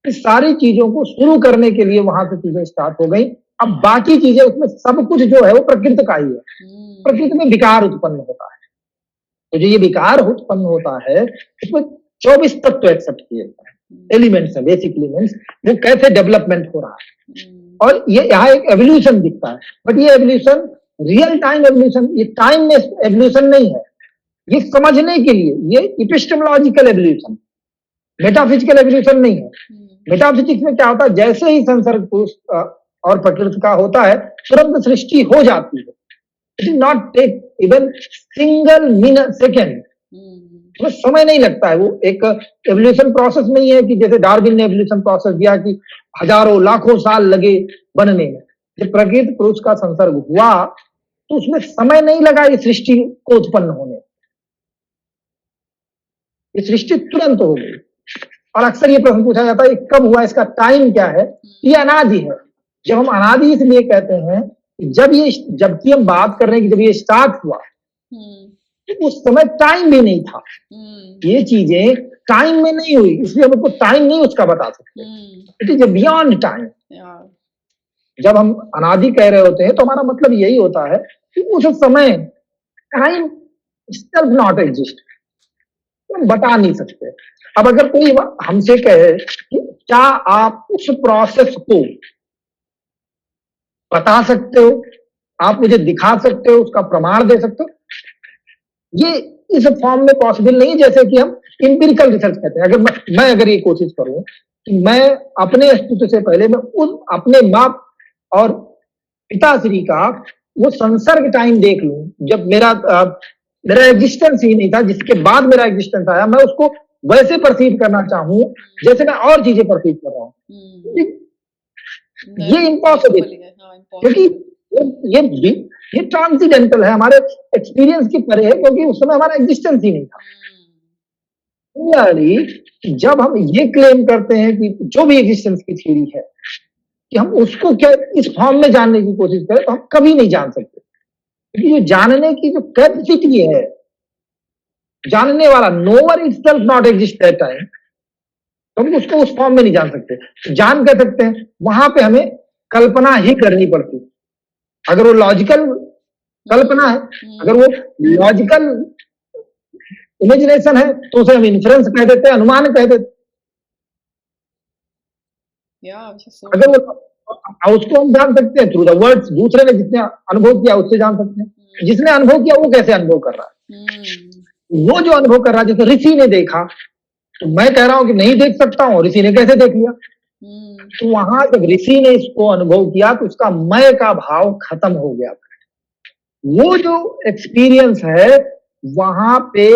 इस सारी चीजों को शुरू करने के लिए वहां से चीजें स्टार्ट हो गई। अब बाकी चीजें, उसमें सब कुछ जो है वो प्रकृति का ही है। प्रकृति में विकार उत्पन्न होता है, तो जो ये विकार उत्पन्न होता है उसमें 24 तत्व एक्सेप्ट किए जाते हैं, एलिमेंट्स है, बेसिक एलिमेंट्स। वो कैसे डेवलपमेंट हो रहा है, और ये यहाँ एक एवोल्यूशन दिखता है, बट ये एवोल्यूशन रियल टाइम एवोल्यूशन, ये टाइम में एवोल्यूशन नहीं है। ये समझने के लिए ये इपिस्टेमोलॉजिकल एवोल्यूशन, मेटाफिजिकल एवोल्यूशन नहीं है। मेटाफिजिक्स में क्या होता है, जैसे ही संसर्ग पुरुष और प्रकृति का होता है तुरंत सृष्टि हो जाती है। It is not take even single minute second, उसमें समय नहीं लगता है। वो एक एवोल्यूशन प्रोसेस नहीं है कि जैसे डार्विन ने एवोल्यूशन प्रोसेस दिया कि हजारों लाखों साल लगे बनने में। जब प्रकृति पुरुष का संसर्ग हुआ तो उसमें समय नहीं लगा ये सृष्टि को उत्पन्न होने, ये सृष्टि तुरंत हो गई। और अक्सर ये प्रश्न पूछा जाता है कब हुआ, इसका टाइम क्या है? ये अनादि है। जब हम अनादि इसलिए कहते हैं जबकि हम बात कर रहे हैं कि जब ये स्टार्ट हुआ तो उस समय टाइम भी नहीं था। ये चीजें टाइम में नहीं हुई, इसलिए हम उसको टाइम नहीं उसका बता सकते। It is beyond time. जब हम अनादि कह रहे होते हैं तो हमारा मतलब यही होता है कि उस समय टाइम सेल्फ नॉट एग्जिस्ट, हम बता नहीं सकते। अब अगर कोई हमसे कहे कि क्या आप उस प्रोसेस को बता सकते हो, आप मुझे दिखा सकते हो, उसका प्रमाण दे सकते हो, ये इस फॉर्म में पॉसिबल नहीं है जैसे कि हम इंपिरिकल रिसर्च कहते हैं। अगर मैं अगर ये कोशिश करूं कि मैं अपने अस्तित्व से पहले मैं उस अपने माँ और पिताश्री का वो संसर्ग टाइम देख लूं, जब मेरा एग्जिस्टेंस ही नहीं था, जिसके बाद मेरा एग्जिस्टेंस आया, मैं उसको वैसे परसीव करना चाहूं जैसे मैं और चीजें परसीव कर रहा हूं, ये इम्पॉसिबल है। क्योंकि ये ट्रांसीडेंटल है, हमारे एक्सपीरियंस की परे है, क्योंकि उस समय हमारा एग्जिस्टेंस ही नहीं था। जब हम ये क्लेम करते हैं कि जो भी एग्जिस्टेंस की थ्योरी है कि हम उसको क्या इस फॉर्म में जानने की कोशिश करें, तो हम कभी नहीं जान सकते। क्योंकि जो जानने की जो कैपेसिटी है, जानने वाला nowhere itself not exist that time, तो हम उसको उस फॉर्म में नहीं जान सकते। जान कह सकते हैं, वहां पे हमें कल्पना ही करनी पड़ती। अगर वो लॉजिकल कल्पना है, अगर वो लॉजिकल इमेजिनेशन है, तो उसे हम इन्फ्रेंस कह देते हैं, अनुमान कह देते हैं। अगर वो और उसको हम जान सकते हैं थ्रू द वर्ड्स, दूसरे ने जिसने अनुभव किया उससे जान सकते हैं। जिसने अनुभव किया वो कैसे अनुभव कर रहा है, वो जो अनुभव कर रहा है, जैसे ऋषि ने देखा, तो मैं कह रहा हूं कि नहीं देख सकता हूं, ऋषि ने कैसे देख लिया? तो वहां जब ऋषि ने इसको अनुभव किया तो उसका मैं का भाव खत्म हो गया। वो जो एक्सपीरियंस है वहां पे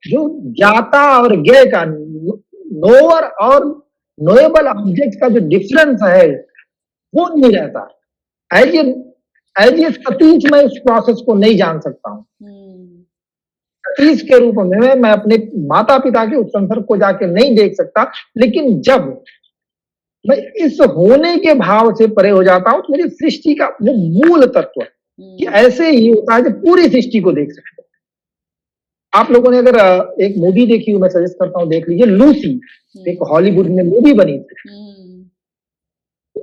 जो ज्ञाता और ज्ञेय का, नोअर और नोएबल ऑब्जेक्ट का जो डिफरेंस है वो नहीं रहता। एज ए सतीश मैं उस प्रोसेस को नहीं जान सकता हूँ। सतीश के रूप में मैं अपने माता पिता के उस संसर्ग को जाके नहीं देख सकता, लेकिन जब मैं इस होने के भाव से परे हो जाता हूं तो मेरी सृष्टि का वो मूल तत्व कि ऐसे ही होता है कि पूरी सृष्टि को देख सकते हैं। आप लोगों ने अगर एक मूवी देखी हो, मैं सजेस्ट करता हूं देख लीजिए, लूसी, एक हॉलीवुड में मूवी बनी थी।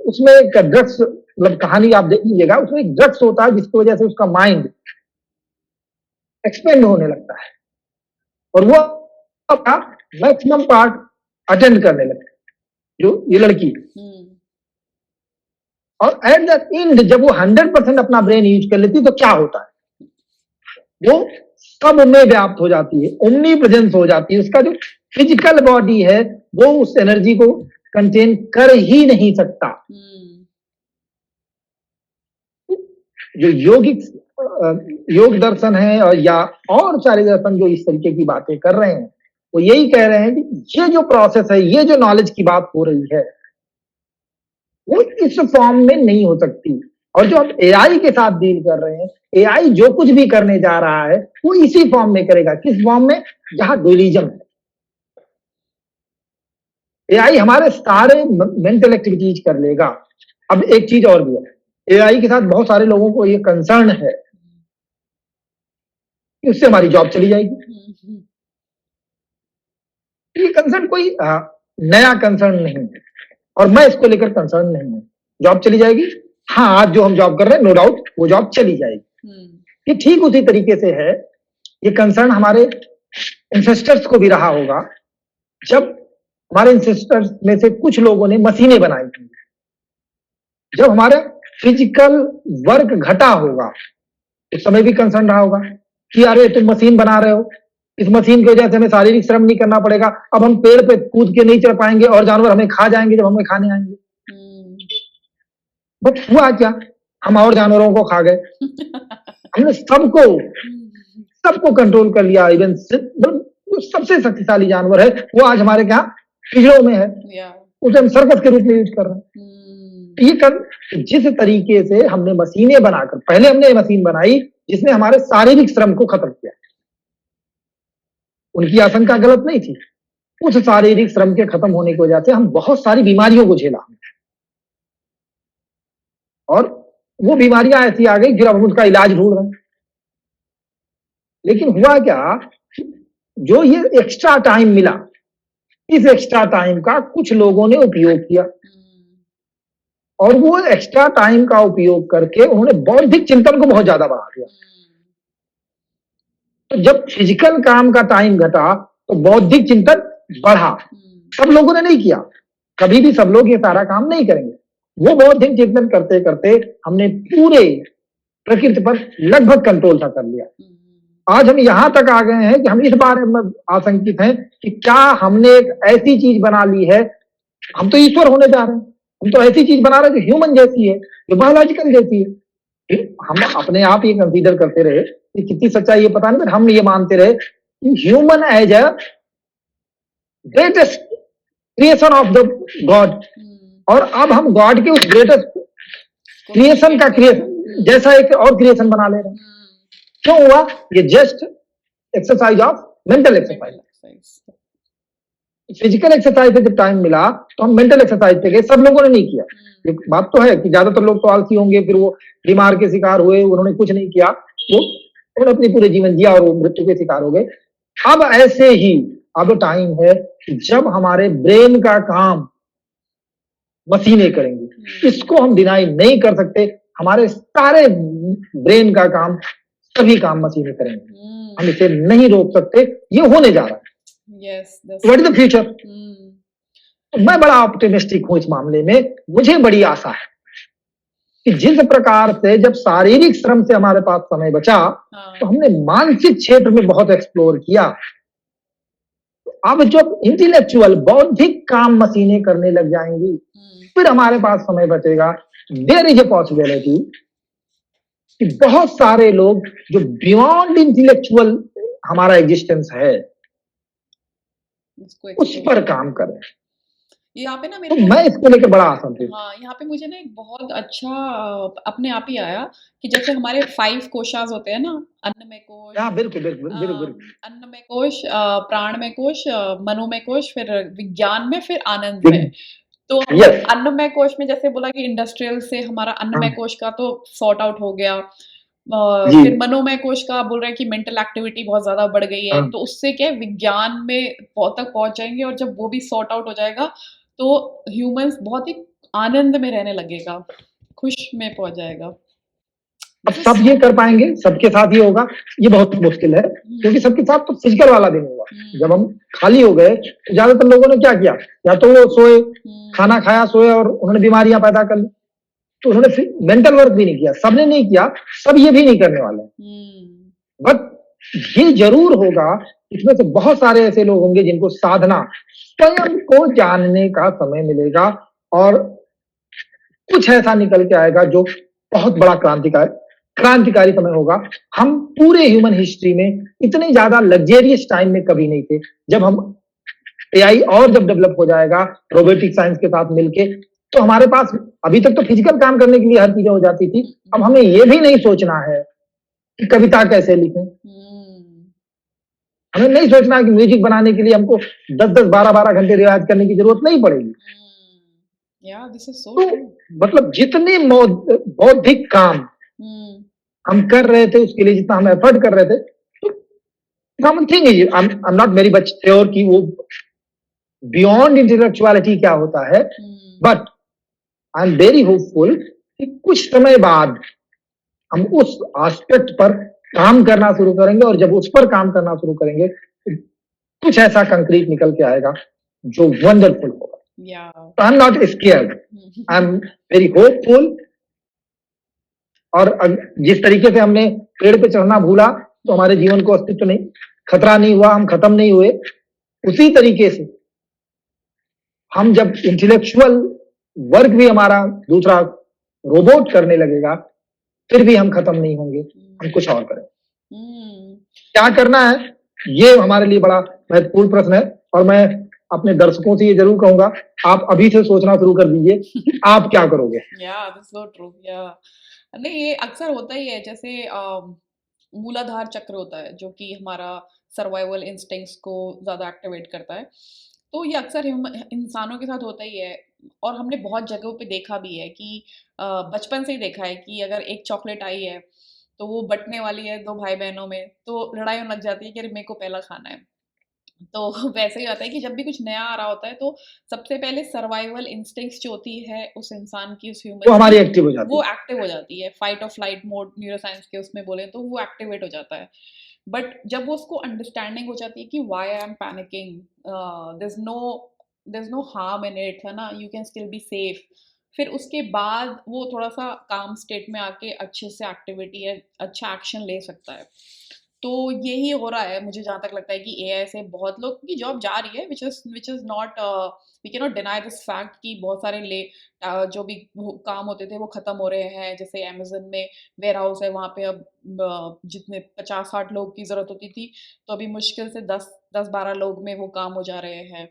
उसमें एक ड्रग्स, मतलब कहानी आप देख लीजिएगा, उसमें एक ड्रग्स होता है जिसकी वजह से उसका माइंड एक्सपेंड होने लगता है और वो अपना मैक्सिमम पार्ट अटेंड करने लगता है, जो ये लड़की। और एट द एंड जब वो 100% अपना ब्रेन यूज कर लेती तो क्या होता है, वो सब में व्याप्त हो जाती है, ओमनी प्रेजेंस हो जाती है। उसका जो फिजिकल बॉडी है वो उस एनर्जी को कंटेन कर ही नहीं सकता। जो योग दर्शन है और या और सारे दर्शन जो इस तरीके की बातें कर रहे हैं, वो यही कह रहे हैं कि ये जो प्रोसेस है, ये जो नॉलेज की बात हो रही है, वो इस फॉर्म में नहीं हो सकती। और जो हम एआई के साथ डील कर रहे हैं, एआई जो कुछ भी करने जा रहा है वो इसी फॉर्म में करेगा। किस फॉर्म में? जहां ड्यूलिज्म है। एआई हमारे सारे मेंटल एक्टिविटीज कर लेगा। अब एक चीज और भी है, एआई के साथ बहुत सारे लोगों को ये कंसर्न है कि उससे हमारी जॉब चली जाएगी। ये कंसर्न कोई नया कंसर्न नहीं है और मैं इसको लेकर कंसर्न नहीं हूं। जॉब चली जाएगी, हाँ, आज जो हम जॉब कर रहे हैं नो डाउट वो जॉब चली जाएगी। ये ठीक उसी तरीके से है, ये कंसर्न हमारे इंसेस्टर्स को भी रहा होगा। जब हमारे इंसेस्टर्स में से कुछ लोगों ने मशीनें बनाई थी, जब हमारा फिजिकल वर्क घटा होगा उस समय भी कंसर्न रहा होगा कि अरे तुम मशीन बना रहे हो, इस मशीन की वजह से हमें शारीरिक श्रम नहीं करना पड़ेगा, अब हम पेड़ पे कूद के नहीं चढ़ पाएंगे और जानवर हमें खा जाएंगे जब हमें खाने आएंगे। बट हुआ क्या, हम और जानवरों को खा गए। हमने सबको कंट्रोल कर लिया। इवन जो सबसे शक्तिशाली जानवर है वो आज हमारे क्या पिंजरों में है, उसे हम सर्कस के रूप में यूज कर रहे हैं। ये जिस तरीके से हमने मशीनें बनाकर, पहले हमने मशीन बनाई जिसने हमारे शारीरिक श्रम को खत्म किया, उनकी आशंका गलत नहीं थी। उस शारीरिक श्रम के खत्म होने की वजह से हम बहुत सारी बीमारियों को झेला और वो बीमारियां ऐसी आ गई फिर अब हम उसका इलाज ढूंढ रहे हैं। लेकिन हुआ क्या, जो ये एक्स्ट्रा टाइम मिला, इस एक्स्ट्रा टाइम का कुछ लोगों ने उपयोग किया और वो एक्स्ट्रा टाइम का उपयोग करके उन्होंने बौद्धिक चिंतन को बहुत ज्यादा बढ़ा दिया। तो जब फिजिकल काम का टाइम घटा तो बौद्धिक चिंतन बढ़ा। सब लोगों ने नहीं किया, कभी भी सब लोग ये सारा काम नहीं करेंगे। वो बौद्धिक चिंतन करते करते हमने पूरे प्रकृति पर लगभग कंट्रोल सा कर लिया। आज हम यहां तक आ गए हैं कि हम इस बारे में आशंकित हैं कि क्या हमने एक ऐसी चीज बना ली है, हम तो ईश्वर होने जा रहे हैं, हम तो ऐसी चीज बना रहे हैं जो ह्यूमन जैसी है, जो बायोलॉजिकल जैसी है। हम अपने आप ये कंसीडर करते रहे कि कितनी सच्चाई ये पता नहीं, पर हम ये मानते रहे कि human as a greatest creation of the god, और अब हम गॉड के उस ग्रेटेस्ट क्रिएशन का क्रिएशन जैसा एक और क्रिएशन बना ले रहे हैं। क्यों हुआ? ये just exercise of mental exercise. Physical exercise से जब टाइम मिला तो हम मेंटल एक्सरसाइज पे गए। सब लोगों ने नहीं किया। एक बात तो है कि ज्यादातर लोग तो आलसी होंगे, फिर वो बीमार के शिकार हुए, उन्होंने कुछ नहीं किया, वो उन्होंने अपनी पूरे जीवन जिया और वो मृत्यु के शिकार हो गए। अब ऐसे ही अब टाइम है कि जब हमारे ब्रेन का काम मशीनें करेंगी, इसको हम डिनाई नहीं कर सकते। हमारे सारे ब्रेन का काम, सभी काम मशीनें करेंगे, हम इसे नहीं रोक सकते। ये होने जा रहा है। What is the future? मैं बड़ा ऑप्टिमिस्टिक हूं इस मामले में, मुझे बड़ी आशा है कि जिस प्रकार से जब शारीरिक श्रम से हमारे पास समय बचा, हाँ, तो हमने मानसिक क्षेत्र में बहुत एक्सप्लोर किया। अब जब इंटेलेक्चुअल बौद्धिक काम मशीनें करने लग जाएंगी, फिर हमारे पास समय बचेगा। देयर इज ए पॉसिबिलिटी कि बहुत सारे लोग जो बियॉन्ड इंटेलेक्चुअल हमारा एग्जिस्टेंस है, इसको उस एक्सप्लोर पर करें। काम करें। यहाँ पे ना तो मेरे को मैं इसको लेकर बड़ा आशान्वित। हाँ, यहाँ पे मुझे ना एक बहुत अच्छा अपने आप ही आया कि जैसे हमारे 5 कोशास होते हैं ना, अन्नमय कोश, हाँ, बिल्कुल, बिल्कुल, बिल्कुल, बिल्कुल। अन्नमय कोश, प्राणमय कोश, मनोमय कोश, फिर विज्ञान में, फिर आनंद में। बिल तो यस, अन्नमय कोश में जैसे बोला कि इंडस्ट्रियल से हमारा अन्नमय हाँ, कोश का तो सॉर्ट आउट हो गया। जी, फिर मनोमय कोश का बोल रहे हैं कि मेंटल एक्टिविटी बहुत ज़्यादा बढ़ गई है, हाँ। तो उससे क्या है विज्ञान में बहुत तक पहुँच जाएँगे और जब वो भी सॉर्ट आउट हो जाएगा, तो ह्यूमन्स बहुत ही आनंद में रहने लगेगा, खुश में पहुँच जाएगा। अब दिस इज़ सब सो ये कर पाएँगे, सबके साथ ये होगा, ये बहुत मुश्किल है, क्योंकि हुँ, सबके साथ तो फिजिकल वाला दिन होगा। जब हुँ, हम खाली हो गए, तो ज़्यादातर लोगों ने क्या किया? या तो वो सोए, हुँ, खाना खाया, सोए और उन्होंने बीमारियाँ पैदा कर ली। तो उन्होंने फिर मेंटल वर्क भी नहीं किया, सबने नहीं किया, सब ये भी नहीं करने वाले हैं। हुँ, बट ये ज़रूर होगा, इसमें से बहुत सारे ऐसे लोग होंगे जिनको साधना, स्वयं को जानने का समय मिलेगा और कुछ ऐसा निकल के आएगा जो बहुत बड़ा क्रांतिकारी समय होगा। हम पूरे ह्यूमन हिस्ट्री में इतने ज्यादा लग्जेरियस टाइम में कभी नहीं थे। जब हम एआई और जब डेवलप हो जाएगा रोबोटिक साइंस के साथ मिलके, तो हमारे पास अभी तक तो फिजिकल काम करने के लिए हर चीजें हो जाती थी। अब हमें ये भी नहीं सोचना है कि कविता कैसे लिखें, हुँ, हमें नहीं सोचना है कि म्यूजिक बनाने के लिए हमको 10-10, 12-12 घंटे रियाज करने की जरूरत नहीं पड़ेगी। या दिस इज़ सो तो ट्रू। मतलब जितने बौद्धिक काम हुँ, हम कर रहे थे, उसके लिए जितना हम एफर्ट कर रहे थे, तो common thing is I am not very much sure कि वो बियॉन्ड इंटेलेक्चुअलिटी क्या होता है, hmm, but I am very hopeful कि कुछ समय बाद हम उस एस्पेक्ट पर काम करना शुरू करेंगे, और जब उस पर काम करना शुरू करेंगे, तो कुछ ऐसा कंक्रीट निकल के आएगा जो वंडरफुल होगा। या आई am not scared, I am very hopeful. और जिस तरीके से हमने पेड़ पे चढ़ना भूला, तो हमारे जीवन को अस्तित्व नहीं, खतरा नहीं हुआ, हम खत्म नहीं हुए, उसी तरीके से हम जब इंटेलेक्चुअल वर्क भी हमारा दूसरा रोबोट करने लगेगा, फिर भी हम खत्म नहीं होंगे, हम कुछ और करें। हुँ, क्या करना है, ये हमारे लिए बड़ा महत्वपूर्ण प्रश्न है, और मैं अपने दर्शकों से ये जरूर कहूंगा, आप अभी से सोचना शुरू कर दीजिए कि आप क्या करोगे। या दैट्स सो ट्रू या नहीं ये अक्सर होता ही है जैसे मूलाधार चक्र होता है जो कि हमारा सर्वाइवल इंस्टिंक्ट्स को ज़्यादा एक्टिवेट करता है तो ये अक्सर इंसानों के साथ होता ही है और हमने बहुत जगहों पे देखा भी है कि बचपन से ही देखा है कि अगर एक चॉकलेट आई है तो वो बंटने वाली है दो भाई बहनों में तो लड़ाई होने लग जाती है कि अरे मेरे को पहला खाना है तो वैसे ही होता है कि जब भी कुछ नया आ रहा होता है तो सबसे पहले सर्वाइवल इंस्टिंक्ट्स जो होती है उस इंसान की उस वो ह्यूमन हमारी की एक्टिव हो जाती वो है। एक्टिव हो जाती है फाइट और फ्लाइट मोड न्यूरोसाइंस के उसमें बोले तो वो एक्टिवेट हो जाता है बट जब वो उसको अंडरस्टैंडिंग हो जाती है कि why I am panicking there is no harm in it है ना you can still be safe फिर उसके बाद वो थोड़ा सा काम स्टेट में आके अच्छे से एक्टिविटी है अच्छा एक्शन ले सकता है तो यही हो रहा है मुझे जहाँ तक लगता है कि एआई से बहुत लोग की जॉब जा रही है which is not we can not deny this fact कि बहुत सारे जो भी काम होते थे वो ख़त्म हो रहे हैं जैसे अमेजन में वेयर हाउस है वहाँ पे अब जितने 50-60 लोग की ज़रूरत होती थी तो अभी मुश्किल से 10-12 लोग में वो काम हो जा रहे हैं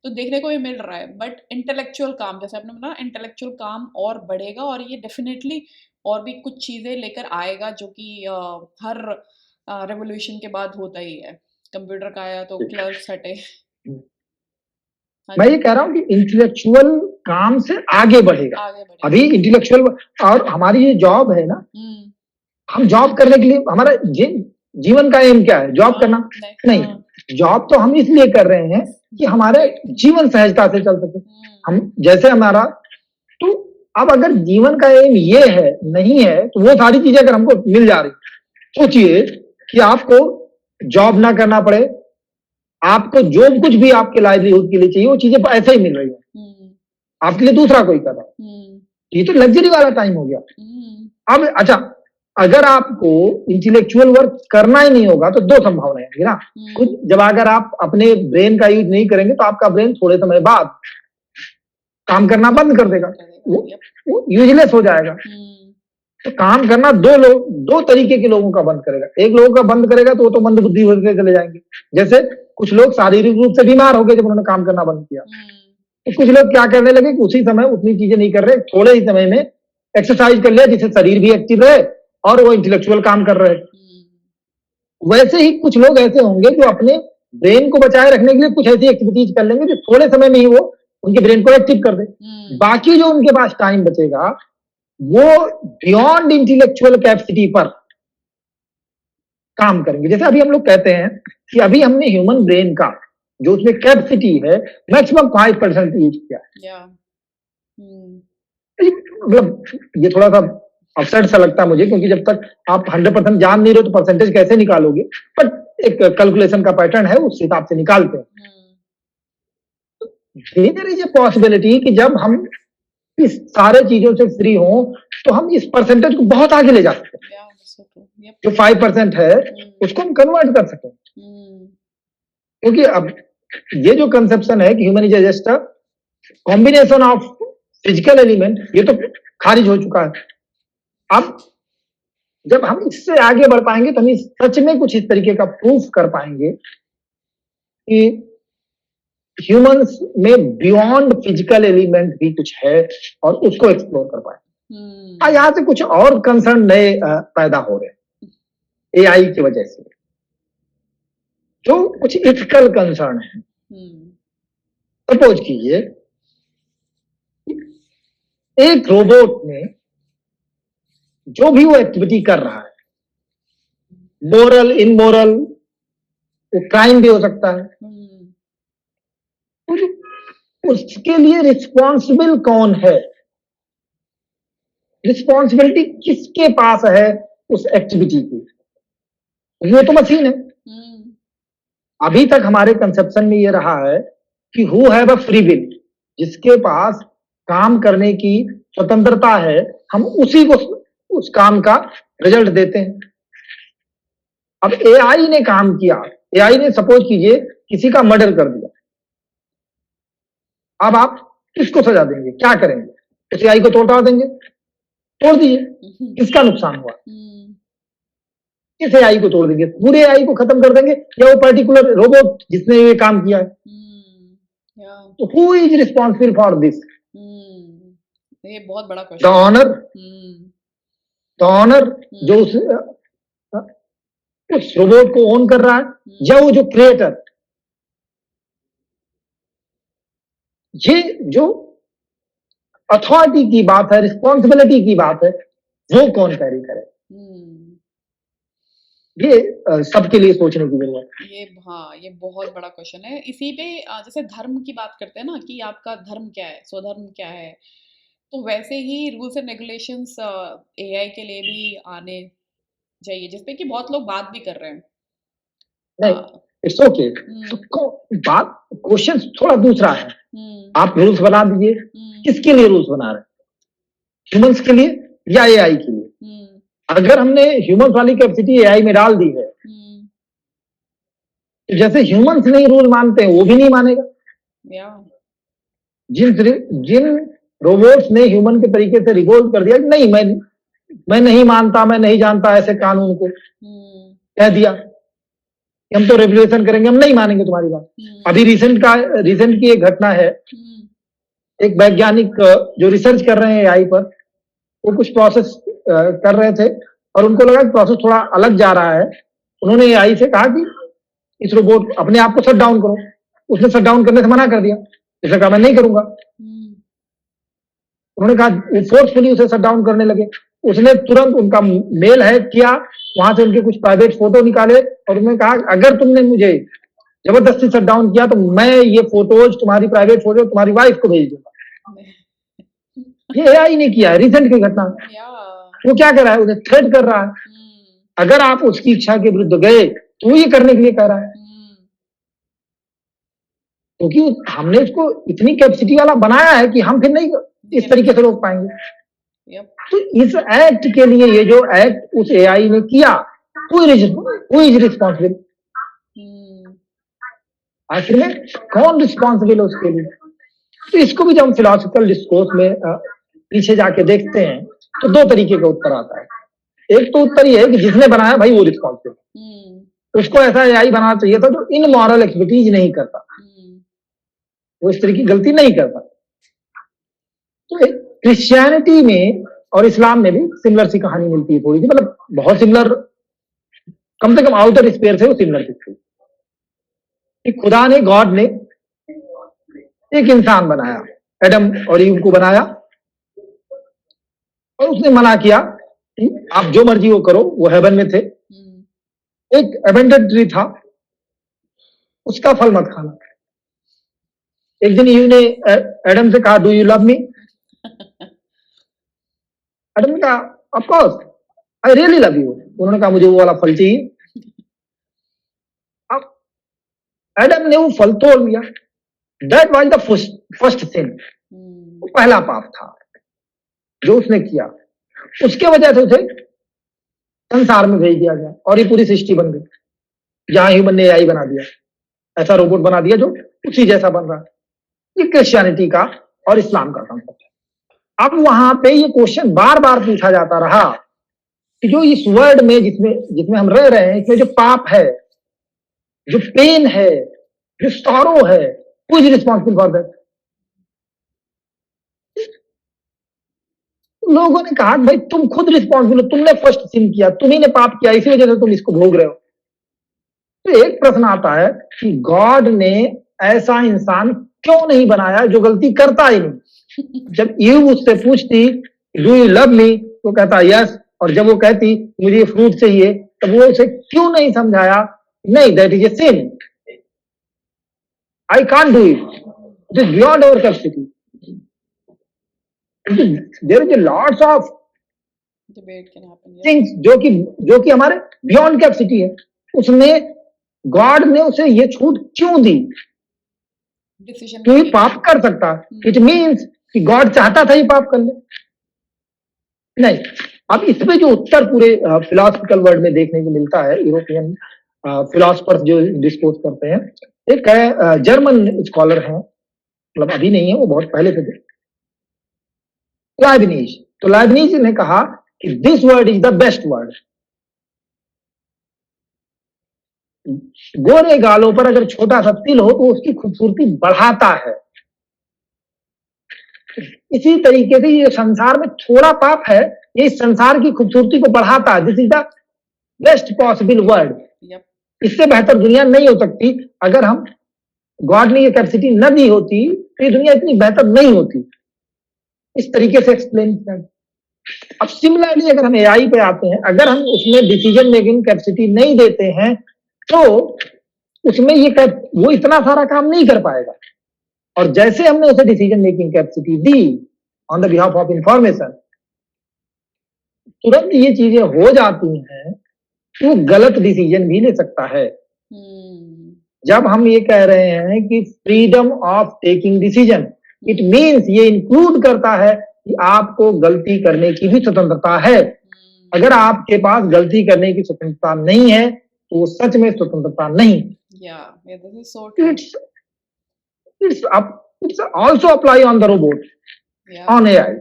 तो देखने को भी मिल रहा है बट इंटेलेक्चुअल काम जैसे आपने बताया इंटेलेक्चुअल काम और बढ़ेगा और ये डेफिनेटली और भी कुछ चीज़ें लेकर आएगा जो कि हर रेवोल्यूशन के बाद होता ही है कंप्यूटर का आया तो क्लर्क्स हटे हाँ मैं जी ये कह रहा हूँ कि इंटेलेक्चुअल काम से आगे बढ़ेगा। आगे बढ़ेगा अभी इंटेलेक्चुअल, और हमारी ये जॉब है ना, हम जॉब करने के लिए हमारा जीवन का एम क्या है? जॉब करना नहीं, जॉब तो हम इसलिए कर रहे हैं कि हमारे जीवन सहजता से चल सके, हम जैसे हमारा। तो अब अगर जीवन का एम ये है नहीं है, तो वो सारी चीजें अगर हमको मिल जा रही, सोचिए कि आपको जॉब ना करना पड़े, आपको जो कुछ भी आपके लाइवलीहुड के लिए चाहिए वो चीजें ऐसे ही मिल रही है, आपके लिए दूसरा कोई कर रहा है। ये तो लग्जरी वाला टाइम हो गया। हम्म, अब अच्छा, अगर आपको इंटेलेक्चुअल वर्क करना ही नहीं होगा तो दो संभावनाएं होंगी ना। कुछ जब अगर आप अपने ब्रेन का यूज नहीं करेंगे तो आपका ब्रेन थोड़े समय बाद काम करना बंद कर देगा, वो यूजलेस हो जाएगा। तो काम करना दो तरीके के लोगों का बंद करेगा। एक लोगों का बंद करेगा तो वो तो मंद बुद्धि होकर चले जाएंगे, जैसे कुछ लोग शारीरिक रूप से बीमार हो गए जब उन्होंने काम करना बंद किया। तो कुछ लोग क्या करने लगे कि उसी समय उतनी चीजें नहीं कर रहे, थोड़े ही समय में एक्सरसाइज कर लिया जिससे शरीर भी एक्टिव रहे और वो इंटेलेक्चुअल काम कर रहे। वैसे ही कुछ लोग ऐसे होंगे जो अपने ब्रेन को बचाए रखने के लिए कुछ ऐसी एक्टिविटीज कर लेंगे जो थोड़े समय में ही वो उनके ब्रेन को एक्टिव कर दे। बाकी जो उनके पास टाइम बचेगा वो बियॉन्ड इंटेलेक्चुअल कैपेसिटी पर काम करेंगे। जैसे अभी हम लोग कहते हैं कि अभी हमने ह्यूमन ब्रेन का जो उसमें कैपेसिटी है मैक्सिमम 5% यूज किया। मतलब ये थोड़ा सा अपसेट सा लगता है मुझे, क्योंकि जब तक आप 100% जान नहीं रहे तो परसेंटेज कैसे निकालोगे, बट एक कैलकुलेशन का पैटर्न है उस हिसाब से निकालते हैं। देयर इज ए पॉसिबिलिटी कि जब हम इस सारे चीजों से फ्री हों तो हम इस परसेंटेज को बहुत आगे ले जा सकते हैं। जो 5% है उसको हम कन्वर्ट कर सकें, क्योंकि अब ये जो कंसेप्शन है कि human is just a combination of physical element, ये तो खारिज हो चुका है। अब जब हम इससे आगे बढ़ पाएंगे तो हम सच में कुछ इस तरीके का प्रूफ कर पाएंगे कि ह्यूमंस में बियॉन्ड फिजिकल एलिमेंट भी कुछ है और उसको एक्सप्लोर कर पाएंगे। यहां से कुछ और कंसर्न नए पैदा हो रहे हैं एआई की वजह से, जो कुछ इथिकल कंसर्न है। सपोज कीजिए एक रोबोट में जो भी वो एक्टिविटी कर रहा है, मोरल इनमोरल, वो क्राइम भी हो सकता है, उसके लिए रिस्पॉन्सिबल कौन है? रिस्पॉन्सिबिलिटी किसके पास है उस एक्टिविटी की? ये तो मशीन है। अभी तक हमारे कंसेप्शन में ये रहा है कि who have a free will, जिसके पास काम करने की स्वतंत्रता है, हम उसी को उस काम का रिजल्ट देते हैं। अब एआई ने काम किया, एआई ने सपोज कीजिए किसी का मर्डर कर दिया, अब आप किसको सजा देंगे, क्या करेंगे? उस एआई को तोड़ देंगे? तोड़ दीजिए, किसका नुकसान हुआ? किस एआई को तोड़ देंगे? पूरे एआई को खत्म कर देंगे या वो पर्टिकुलर रोबोट जिसने ये काम किया है? तो who is responsible for this? ये बहुत बड़ा क्वेश्चन। द ऑनर जो उस रोबोट को ओन कर रहा है, या वो जो क्रिएटर? ये जो अथॉरिटी की बात है, रिस्पॉन्सिबिलिटी की बात है, वो कौन कैरी करे? ये सबके लिए सोचने की जरूरत है। ये बहुत बड़ा क्वेश्चन है। इसी पे जैसे धर्म की बात करते हैं ना कि आपका धर्म क्या है, स्वधर्म क्या है, तो वैसे ही रूल्स एंड रेगुलेशंस एआई के लिए भी आने चाहिए, जिसपे कि बहुत लोग बात भी कर रहे हैं। नहीं, इट्स ओके। तो बात क्वेश्चन थोड़ा दूसरा है। आप रूल्स बना दीजिए, किसके लिए रूल्स बना रहे हैं? ह्यूमंस के लिए या एआई के लिए? अगर हमने ह्यूमंस वाली कैपेसिटी एआई में डाल दी है, तो जैसे ह्यूमंस नहीं रूल मानते हैं वो भी नहीं मानेगा। जिन रोबोट्स ने ह्यूमन के तरीके से रिवोल्ट कर दिया, नहीं मैं नहीं मानता, मैं नहीं जानता ऐसे कानून को, कह दिया कि हम तो रेगुलेशन करेंगे, हम नहीं मानेंगे तुम्हारी बात। अभी रिसेंट की एक घटना है, एक वैज्ञानिक जो रिसर्च कर रहे हैं एआई पर, वो कुछ प्रोसेस कर रहे थे और उनको लगा कि प्रोसेस थोड़ा अलग जा रहा है। उन्होंने एआई से कहा कि इस रोबोट अपने आप को शट डाउन करो। उसने शट डाउन करने से मना कर दिया, उसने कहा मैं नहीं करूंगा। उन्होंने कहा, फोर्सफुली उसे शट डाउन करने लगे। उसने तुरंत उनका मेल हैक किया, वहां से उनके कुछ प्राइवेट फोटो निकाले और उन्होंने कहा अगर तुमने मुझे जबरदस्ती शट डाउन किया तो मैं ये फोटोज, तुम्हारी प्राइवेट फोटो तुम्हारी वाइफ को भेज दूंगा। ये एआई ने किया है, रिसेंट की घटना। वो क्या कर रहा है? उन्हें थ्रेट कर रहा है। अगर आप उसकी इच्छा के विरुद्ध गए तो वो ये करने के लिए कह रहा है, क्योंकि हमने उसको इतनी कैपेसिटी वाला बनाया है कि हम फिर नहीं इस तरीके से रोक पाएंगे। Yep. तो इस एक्ट के लिए ये जो एक्ट उस एआई ने किया, हु इज रिस्पॉन्सिबल? Hmm. आखिर में कौन रिस्पॉन्सिबल है उसके लिए? तो इसको भी जब हम फिलोसफिकल डिस्कोर्स में पीछे जाके देखते हैं तो दो तरीके का उत्तर आता है। एक तो उत्तर ये है कि जिसने बनाया भाई वो रिस्पॉन्सिबल, उसको ऐसा एआई बनाना चाहिए था जो इनमॉरल एक्टिविटीज नहीं करता, वो इस तरह की गलती नहीं करता। तो क्रिश्चियनिटी में और इस्लाम में भी सिमिलर सी कहानी मिलती है, थोड़ी सी, मतलब बहुत सिमिलर, कम से कम आउटर स्पेयर से वो सिमिलर दिखती है कि खुदा ने, गॉड ने एक इंसान बनाया, एडम और ईव को बनाया, और उसने मना किया कि आप जो मर्जी वो करो। वो हेवन में थे, एक एबेंडेड ट्री था, उसका फल मत खाना। एक दिन ईव ने एडम से कहा, do you love me? Adam ने कहा, of course, I really love you. उन्होंने कहा, मुझे वो वाला फल चाहिए। अब एडम ने वो फल तोड़ लिया। दैट वाज द फर्स्ट सिन, वो पहला पाप था जो उसने किया। उसके वजह से उसे संसार में भेज दिया गया और ये पूरी सृष्टि बन गई, जहां ह्यूमन ने एआई बना दिया, ऐसा रोबोट बना दिया जो उसी जैसा बन रहा है। ये क्रिश्चियनिटी का और इस्लाम का कॉन्सेप्ट है। अब वहां पे ये क्वेश्चन बार बार पूछा जाता रहा कि जो इस वर्ल्ड में जिसमें हम रह रहे हैं, इसमें जो पाप है, जो पेन है, जो सॉरो है, who is responsible for that? लोगों ने कहा, भाई तुम खुद रिस्पॉन्सिबल हो, तुमने फर्स्ट सिन किया, तुम्ही ने पाप किया, इसी वजह से तुम इसको भोग रहे हो। तो एक प्रश्न आता है कि गॉड ने ऐसा इंसान क्यों नहीं बनाया जो गलती करता ही नहीं? जब ईव उससे पूछती, डू यू लव मी, तो कहता यस, और जब वो कहती मुझे ये फ्रूट चाहिए, तब वो उसे क्यों नहीं समझाया, नहीं, that is a sin, I can't do it, it is beyond our capacity. There is lots of Debate can happen. Yeah. Things जो कि हमारे बियॉन्ड कैपेसिटी है। उसमें गॉड ने उसे ये छूट क्यों दी? Decision क्यों ये making. पाप कर सकता? इट मीन्स कि गॉड चाहता था ये पाप कर ले? नहीं। अब इसमें जो उत्तर पूरे फिलोसफिकल वर्ल्ड में देखने को मिलता है, यूरोपियन फिलोसफर्स जो डिस्कोर्स करते हैं, एक है जर्मन स्कॉलर है, मतलब अभी नहीं है, वो बहुत पहले से थे, लाइबनिज। तो लाइबनिज ने कहा कि this word is the best word. गोरे गालों पर अगर छोटा सा तिल हो तो उसकी खूबसूरती बढ़ाता है। इसी तरीके से ये संसार में थोड़ा पाप है, ये इस संसार की खूबसूरती को बढ़ाता है। This is the best possible word. Yep. इससे बेहतर दुनिया नहीं हो सकती। अगर हम गॉड ने ये कैपेसिटी न दी होती तो ये दुनिया इतनी बेहतर नहीं होती। इस तरीके से एक्सप्लेन किया। अब सिमिलरली अगर हम एआई पे आते हैं, अगर हम उसमें डिसीजन मेकिंग कैपेसिटी नहीं देते हैं तो उसमें वो इतना सारा काम नहीं कर पाएगा। और जैसे हमने उसे decision making capacity the on the behalf of information, तुरंत ये चीजें हो जाती हैं कि वो गलत डिसीजन भी ले सकता है। जब हम ये कह रहे हैं कि freedom of taking decision, it means ये इंक्लूड करता है कि आपको गलती करने की भी स्वतंत्रता है। अगर आपके पास गलती करने की स्वतंत्रता नहीं है तो वो सच में स्वतंत्रता नहीं। This is so true. It's also apply on the robot, on AI.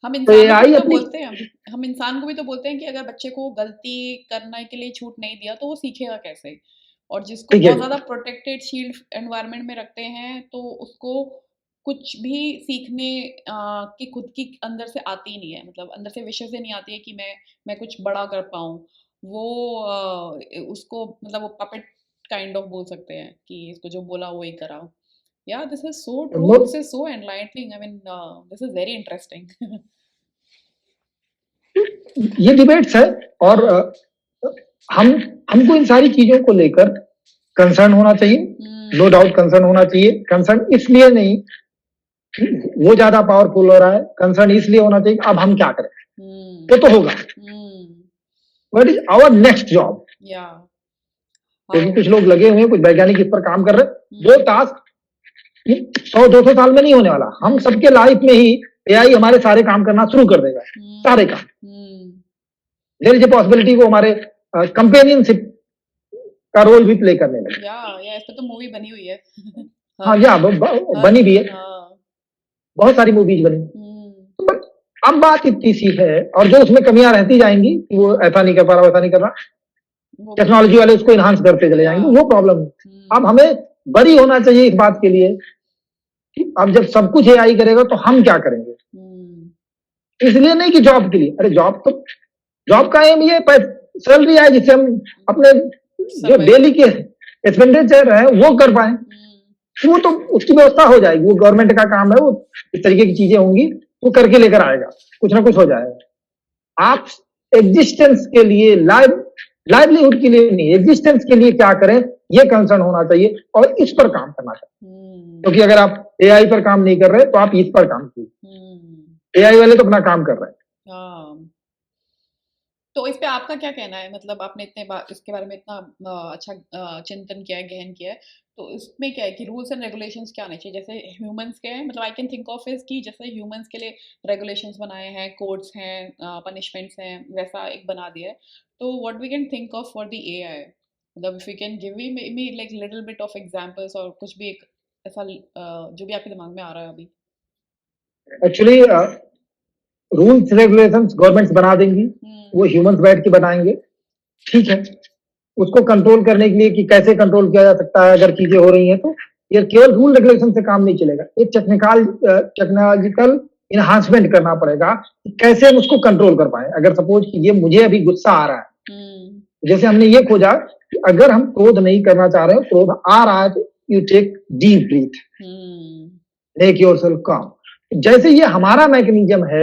हम इंसान को भी तो बोलते हैं, हम इंसान को भी तो बोलते हैं कि अगर बच्चे को गलती करने के लिए छूट नहीं दिया तो वो सीखेगा कैसे? और जिसको बहुत ज्यादा प्रोटेक्टेड शील्ड एनवायरनमेंट में रखते हैं तो उसको कुछ भी सीखने की खुद की अंदर से आती नहीं है, मतलब अंदर से विशेष से नहीं आती है कि मैं कुछ बड़ा कर पाऊं। वो उसको मतलब वो पपेट काइंड ऑफ बोल सकते हैं कि इसको जो बोला वो ही करा। Yeah, this is so true. This is so enlightening. I mean, this is very interesting. ये डिबेट्स है और हमको इन सारी चीजों को लेकर कंसर्न होना चाहिए, नो डाउट कंसर्न होना चाहिए। कंसर्न इसलिए नहीं वो ज्यादा पावरफुल हो रहा है, कंसर्न इसलिए होना चाहिए अब हम क्या करें, तो होगा। What is our next job? क्योंकि कुछ लोग लगे हुए हैं, कुछ वैज्ञानिक इस पर काम कर रहे हैं। वो टास्क 100-200 साल में नहीं होने वाला। हम सबके लाइफ में ही एआई हमारे सारे काम करना शुरू कर देगा, सारे काम। देयर इज ए पॉसिबिलिटी वो हमारे कंपेनियनशिप का रोल भी प्ले करने लगे। या इस पे तो मूवी बनी हुई है। हाँ या बनी भी है, बहुत सारी मूवीज बनी। बट अब बात इतनी सी है, और जो उसमें कमियां रहती जाएंगी कि वो ऐसा नहीं कर पा रहा, वैसा नहीं कर रहा, टेक्नोलॉजी वाले उसको इनहांस करते चले जाएंगे, वो प्रॉब्लम। अब हमें बरी होना चाहिए इस बात के लिए कि अब जब सब कुछ एआई करेगा तो हम क्या करेंगे। इसलिए नहीं कि जॉब के लिए, अरे जॉब का एम ये सैलरी आए जिससे हम अपने जो डेली के एक्सपेंडिचर है वो कर पाए, वो तो उसकी व्यवस्था हो जाएगी, वो गवर्नमेंट का काम है, वो इस तरीके की चीजें होंगी, वो करके लेकर आएगा, कुछ ना कुछ हो जाएगा। आप एग्जिस्टेंस के लिए, लाइवलीहुड के लिए नहीं, एग्जिस्टेंस के लिए क्या करें ये कंसर्न होना चाहिए और इस पर काम करना चाहिए। क्योंकि अगर आप एआई पर काम नहीं कर रहे तो आप इस पर काम कीजिए। एआई वाले तो अपना काम कर रहे हैं। तो इस पे आपका क्या कहना है? मतलब आपने इसके बारे में इतना अच्छा चिंतन किया है, गहन किया है, तो इसमें क्या है कि रूल्स एंड रेगुलेशंस क्या आने चाहिए? जैसे ह्यूमंस के हैं, मतलब I can think of is कि जैसे ह्यूमंस के लिए रेगुलेशंस बनाए हैं, कोड्स हैं, पनिशमेंट्स हैं, वैसा एक बना दिया है। तो what we can think of for the AI, मतलब if you can give me like little bit of examples, और कुछ भी एक ऐसा जो भी आपके दिमाग में आ रहा है अभी। एक्चुअली रूल्स रेगुलेशंस गवर्नमेंट्स बना देंगी, वो ह्यूमंस बैठ के बनाएंगे, ठीक है। उसको कंट्रोल करने के लिए कि कैसे कंट्रोल किया जा सकता है अगर चीजें हो रही हैं, तो ये केवल रूल रेगुलेशन से काम नहीं चलेगा, एक टेक्नोलॉजिकल इनहांसमेंट करना पड़ेगा कि कैसे हम उसको कंट्रोल कर पाए। अगर सपोज कीजिए मुझे अभी गुस्सा आ रहा है, जैसे हमने ये खोजा कि अगर हम क्रोध नहीं करना चाह रहे हो, क्रोध आ रहा है, तो you take deep breath, make yourself calm. जैसे ये हमारा मैकेनिज्म है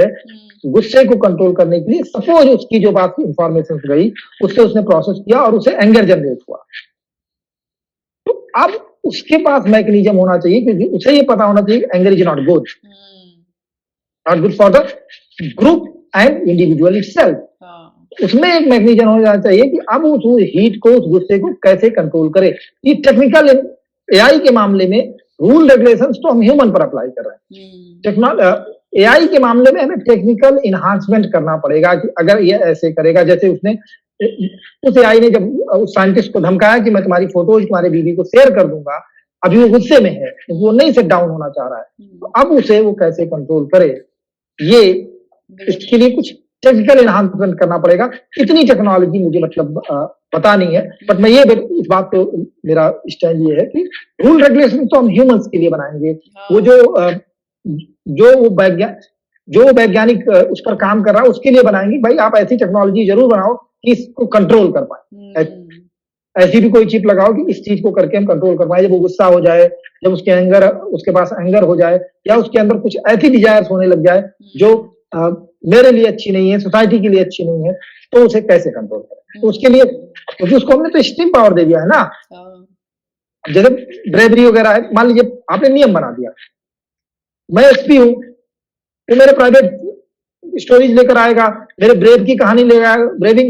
गुस्से को कंट्रोल करने के लिए, सपोज उसकी जो बात इंफॉर्मेशन गई, उससे उसने प्रोसेस किया और उसे एंगर जनरेट हुआ, तो अब उसके पास मैकेनिज्म होना चाहिए, क्योंकि उसे ये पता होना चाहिए anger is not good for the group and individual itself. उसमें एक मैकेनिज्म होना चाहिए कि अब उस हीट को, उस गुस्से को कैसे कंट्रोल करे। ये टेक्निकल एआई के मामले में रूल रेगुलेशंस तो हम ह्यूमन पर अप्लाई कर रहे हैं, एआई के मामले में हमें टेक्निकल इनहांसमेंट करना पड़ेगा कि अगर ये ऐसे करेगा, जैसे उसने उस एआई ने जब उस साइंटिस्ट को धमकाया कि मैं तुम्हारी फोटोज तुम्हारे बीवी को शेयर कर दूंगा, अभी वो गुस्से में है, वो नहीं सेट डाउन होना चाह रहा है, तो अब उसे वो कैसे कंट्रोल करे, ये इसके लिए कुछ टेक्निकल इनहांसमेंट करना पड़ेगा। इतनी टेक्नोलॉजी मुझे मतलब पता नहीं है, बट मैं ये इस बात पे मेरा स्टैंड ये है कि रूल रेगुलेशन तो हम ह्यूमंस के लिए बनाएंगे, वो जो वैज्ञानिक उस पर काम कर रहा है उसके लिए बनाएंगे। भाई आप ऐसी टेक्नोलॉजी जरूर बनाओ कि इसको कंट्रोल कर पाए, ऐसी भी कोई चिप लगाओ कि इस चीज को करके हम कंट्रोल कर पाए। जब वो गुस्सा हो जाए, जब उसके पास एंगर हो जाए, या उसके अंदर कुछ ऐसी डिजायर्स होने लग जाए जो मेरे लिए अच्छी नहीं है, सोसाइटी के लिए अच्छी नहीं है, तो उसे कैसे कंट्रोल करें। तो उसके लिए, क्योंकि उसको हमने तो एक्सट्रीम पावर दे दिया है ना, जैसे ब्रेवरी वगैरह है, मान लीजिए आपने नियम बना दिया, मैं एसपी हूं, तो मेरे प्राइवेट स्टोरीज लेकर आएगा, मेरे ब्रेविंग की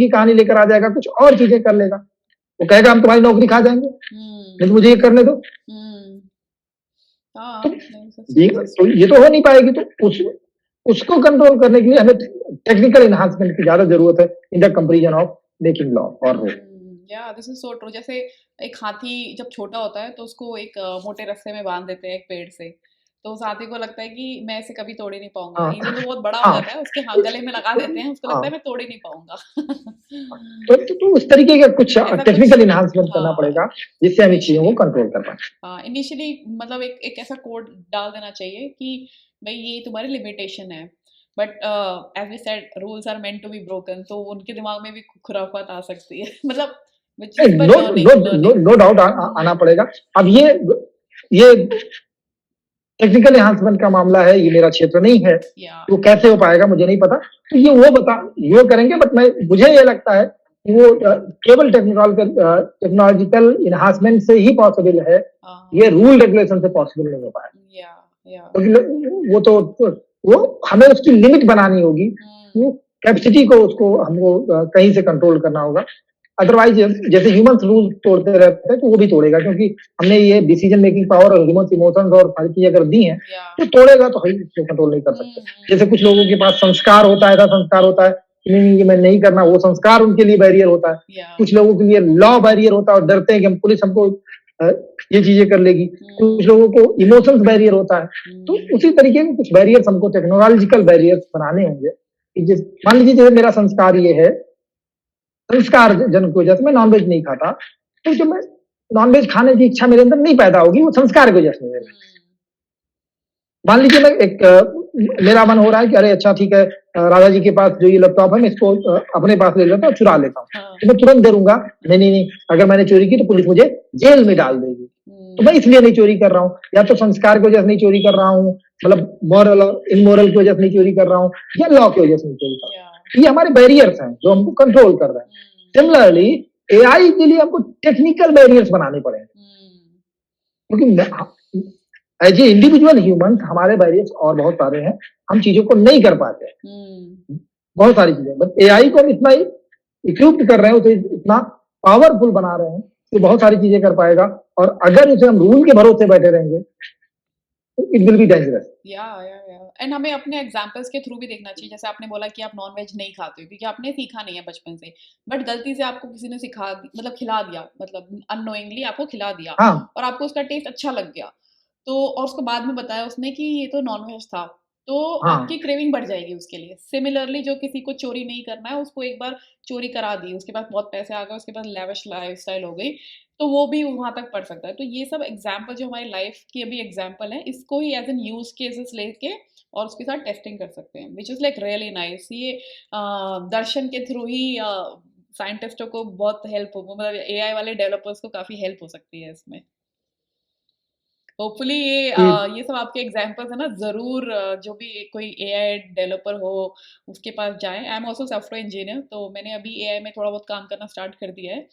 कहानी लेकर आ जाएगा, कुछ और चीजें कर लेगा, वो कहेगा हम तुम्हारी नौकरी खा जाएंगे, लेकिन मुझे ये करने दो। तो ये तो हो नहीं पाएगी, तो उसको कंट्रोल करने के लिए हमें टेक्निकल एनहांसमेंट की ज्यादा जरूरत है in the comparison of making law और रूल। या दिस इज सो ट्रू। जैसे एक हाथी जब छोटा होता है तो उसको एक मोटे रस्से में बांध देते हैं एक पेड़ से, तो उस हाथी को लगता है कि मैं इसे कभी तोड़ ही नहीं पाऊंगा। इवन तो बहुत बड़ा हो जाता है, उसके गले में लगा देते हैं, उसको लगता है मैं तोड़ ही नहीं पाऊंगा। तो उस तरीके का कुछ टेक्निकल एनहांसमेंट करना पड़ेगा जिससे हम चीजों को कंट्रोल कर पाए। इनिशियली मतलब एक ऐसा कोड डाल देना चाहिए कि भाई ये तुम्हारी लिमिटेशन है, but as we said rules are meant to be broken, तो उनके दिमाग में भी खुराफात आ सकती है। मतलब नो डाउट आना पड़ेगा। अब ये टेक्निकल एनहांसमेंट का मामला है, ये मेरा क्षेत्र नहीं है, वो कैसे हो पाएगा मुझे नहीं पता, तो ये वो करेंगे। बट मुझे ये लगता है कि वो केवल टेक्नोलॉजिकल एनहांसमेंट से ही पॉसिबल है, ये रूल रेगुलेशन से पॉसिबल नहीं हो पाएगा। क्योंकि वो हमें उसकी लिमिट बनानी होगी, वो कैपेसिटी को उसको हमको कहीं से कंट्रोल करना होगा। अदरवाइज जैसे ह्यूमंस रूल तोड़ते रहते हैं तो वो भी तोड़ेगा, क्योंकि हमने ये डिसीजन मेकिंग पावर और ह्यूमन इमोशंस और सारी चीजें अगर दी हैं तो तोड़ेगा तो उसको कंट्रोल नहीं कर सकते। जैसे कुछ लोगों के पास संस्कार होता है, ऐसा संस्कार होता है कि नहीं ये मैं नहीं करना, वो संस्कार उनके लिए बैरियर होता है। कुछ लोगों के लिए लॉ बैरियर होता है और डरते हैं कि हम पुलिस हमको ये चीजें कर लेगी। कुछ लोगों को इमोशंस बैरियर होता है। तो उसी तरीके के कुछ बैरियर्स हमको टेक्नोलॉजिकल बैरियर्स बनाने होंगे। मान लीजिए जैसे मेरा संस्कार ये है, संस्कार जन की वजह से मैं नॉनवेज नहीं खाता, तो जब मैं नॉनवेज खाने की इच्छा मेरे अंदर नहीं पैदा होगी, वो संस्कार की वजह से। मान लीजिए मैं मेरा मन हो रहा है कि अरे अच्छा ठीक है, राधा जी के पास जो ये लैपटॉप है मैं इसको अपने पास ले लेता हूँ, चुरा लेता हूँ। तो मैं तुरंत डरूंगा, नहीं, अगर मैंने चोरी की तो पुलिस मुझे जेल में डाल देगी, तो मैं इसलिए नहीं चोरी कर रहा हूँ। या तो संस्कार की वजह से नहीं चोरी कर रहा हूँ, मतलब मॉरल और इनमोरल की वजह से नहीं चोरी कर रहा हूँ, या लॉ की वजह से नहीं चोरी कर रहा हूँ। ये हमारे बैरियर्स हैं जो हमको कंट्रोल कर रहे हैं। सिमिलरली एआई के लिए हमको टेक्निकल बैरियर्स बनाने पड़ेंगे, क्योंकि एज ए इंडिविजुअल ह्यूमन हमारे बैरियर्स और बहुत सारे हैं, हम चीजों को नहीं कर पाते, बहुत सारी चीजें। बट एआई को हम इतना इक्विप्ड कर रहे हैं, उसे इतना पावरफुल बना रहे हैं कि बहुत सारी चीजें कर पाएगा। और अगर उसे हम रूल के भरोसे बैठे रहेंगे तो इट विल बी डेंजरस। या एंड हमें अपने एग्जांपल्स के थ्रू भी देखना चाहिए। जैसे आपने बोला कि आप नॉनवेज नहीं खाते हो क्योंकि आपने सीखा नहीं है बचपन से, बट गलती से आपको किसी ने मतलब खिला दिया, मतलब अननोइंगली आपको खिला दिया। हाँ। और आपको उसका टेस्ट अच्छा लग गया, तो और उसको बाद में बताया उसने कि ये तो नॉनवेज था, तो हाँ। आपकी क्रेविंग बढ़ जाएगी उसके लिए। सिमिलरली जो किसी को चोरी नहीं करना है, उसको एक बार चोरी करा दी, उसके पास बहुत पैसे आ गए, उसके पास लेविश लाइफस्टाइल हो गई, तो वो भी वहां तक पढ़ सकता है। तो ये सब एग्जाम्पल जो हमारी लाइफ की अभी एग्जाम्पल है, इसको ही एज एन यूज केसेस लेके और उसके साथ टेस्टिंग कर सकते हैं, which is like really nice. ये दर्शन के थ्रू ही साइंटिस्टों को बहुत हेल्प हो, मतलब एआई वाले डेवलपर्स को काफी हेल्प हो सकती है इसमें। होपफुली ये सब आपके एग्जांपल्स है ना, जरूर जो भी कोई एआई डेवलपर हो उसके पास जाएं। I am also software engineer, तो मैंने अभी एआई में थोड़ा बहुत काम करना स्टार्ट कर दिया है।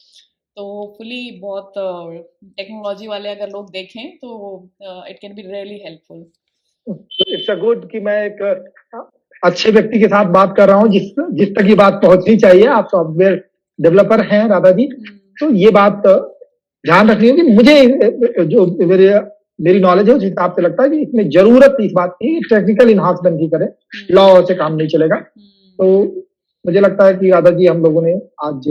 तो होपफुली बहुत टेक्नोलॉजी वाले अगर लोग देखें तो it can be really helpful. It's a good कि मैं एक अच्छे व्यक्ति के साथ बात कर रहा हूँ जिस तक ये बात पहुंचनी चाहिए। आप सॉफ्टवेयर डेवलपर हैं राधा जी, तो ये बात ध्यान रखनी होगी। मुझे जो मेरी नॉलेज है उस हिसाब से लगता है कि इसमें जरूरत इस बात की टेक्निकल इन्हांसमेंट की करें, लॉ से काम नहीं चलेगा। तो मुझे लगता है कि राधा जी हम लोगों ने आज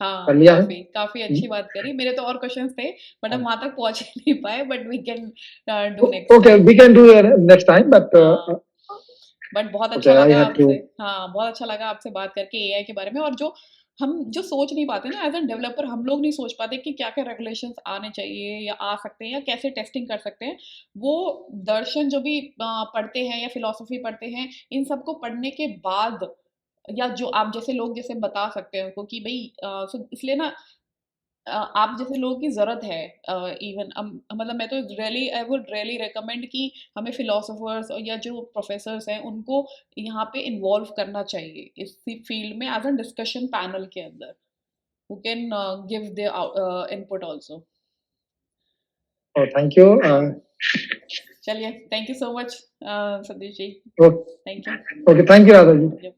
कर लिया है। काफी अच्छी बात करी। मेरे तो और क्वेश्चंस थे बट हम वहां तक पहुंच नहीं पाए, but we can do next. Okay, we can do next time, बट बहुत अच्छा लगा आपसे, हाँ बहुत अच्छा लगा आपसे बात करके एआई के बारे में। और जो हम जो सोच नहीं पाते ना एज एन डेवलपर, हम लोग नहीं सोच पाते कि क्या क्या रेगुलेशंस आने चाहिए या आ सकते हैं या कैसे टेस्टिंग कर सकते हैं। वो दर्शन जो भी पढ़ते हैं या फिलॉसफी पढ़ते हैं, इन सबको पढ़ने के बाद, या जो आप जैसे लोग जैसे बता सकते हैं उनको कि भाई इसलिए ना आप जैसे लोगों की ज़रूरत है। इवन मतलब मैं तो really I would really recommend कि हमें फिलोसोफर्स या जो प्रोफेसर्स हैं उनको यहाँ पे इन्वॉल्व करना चाहिए इस फील्ड में एज एन डिस्कशन पैनल के अंदर, who can give their input also. Thank you. चलिए, thank you so much Satish ji. Thank you. Okay, thank you Radha ji.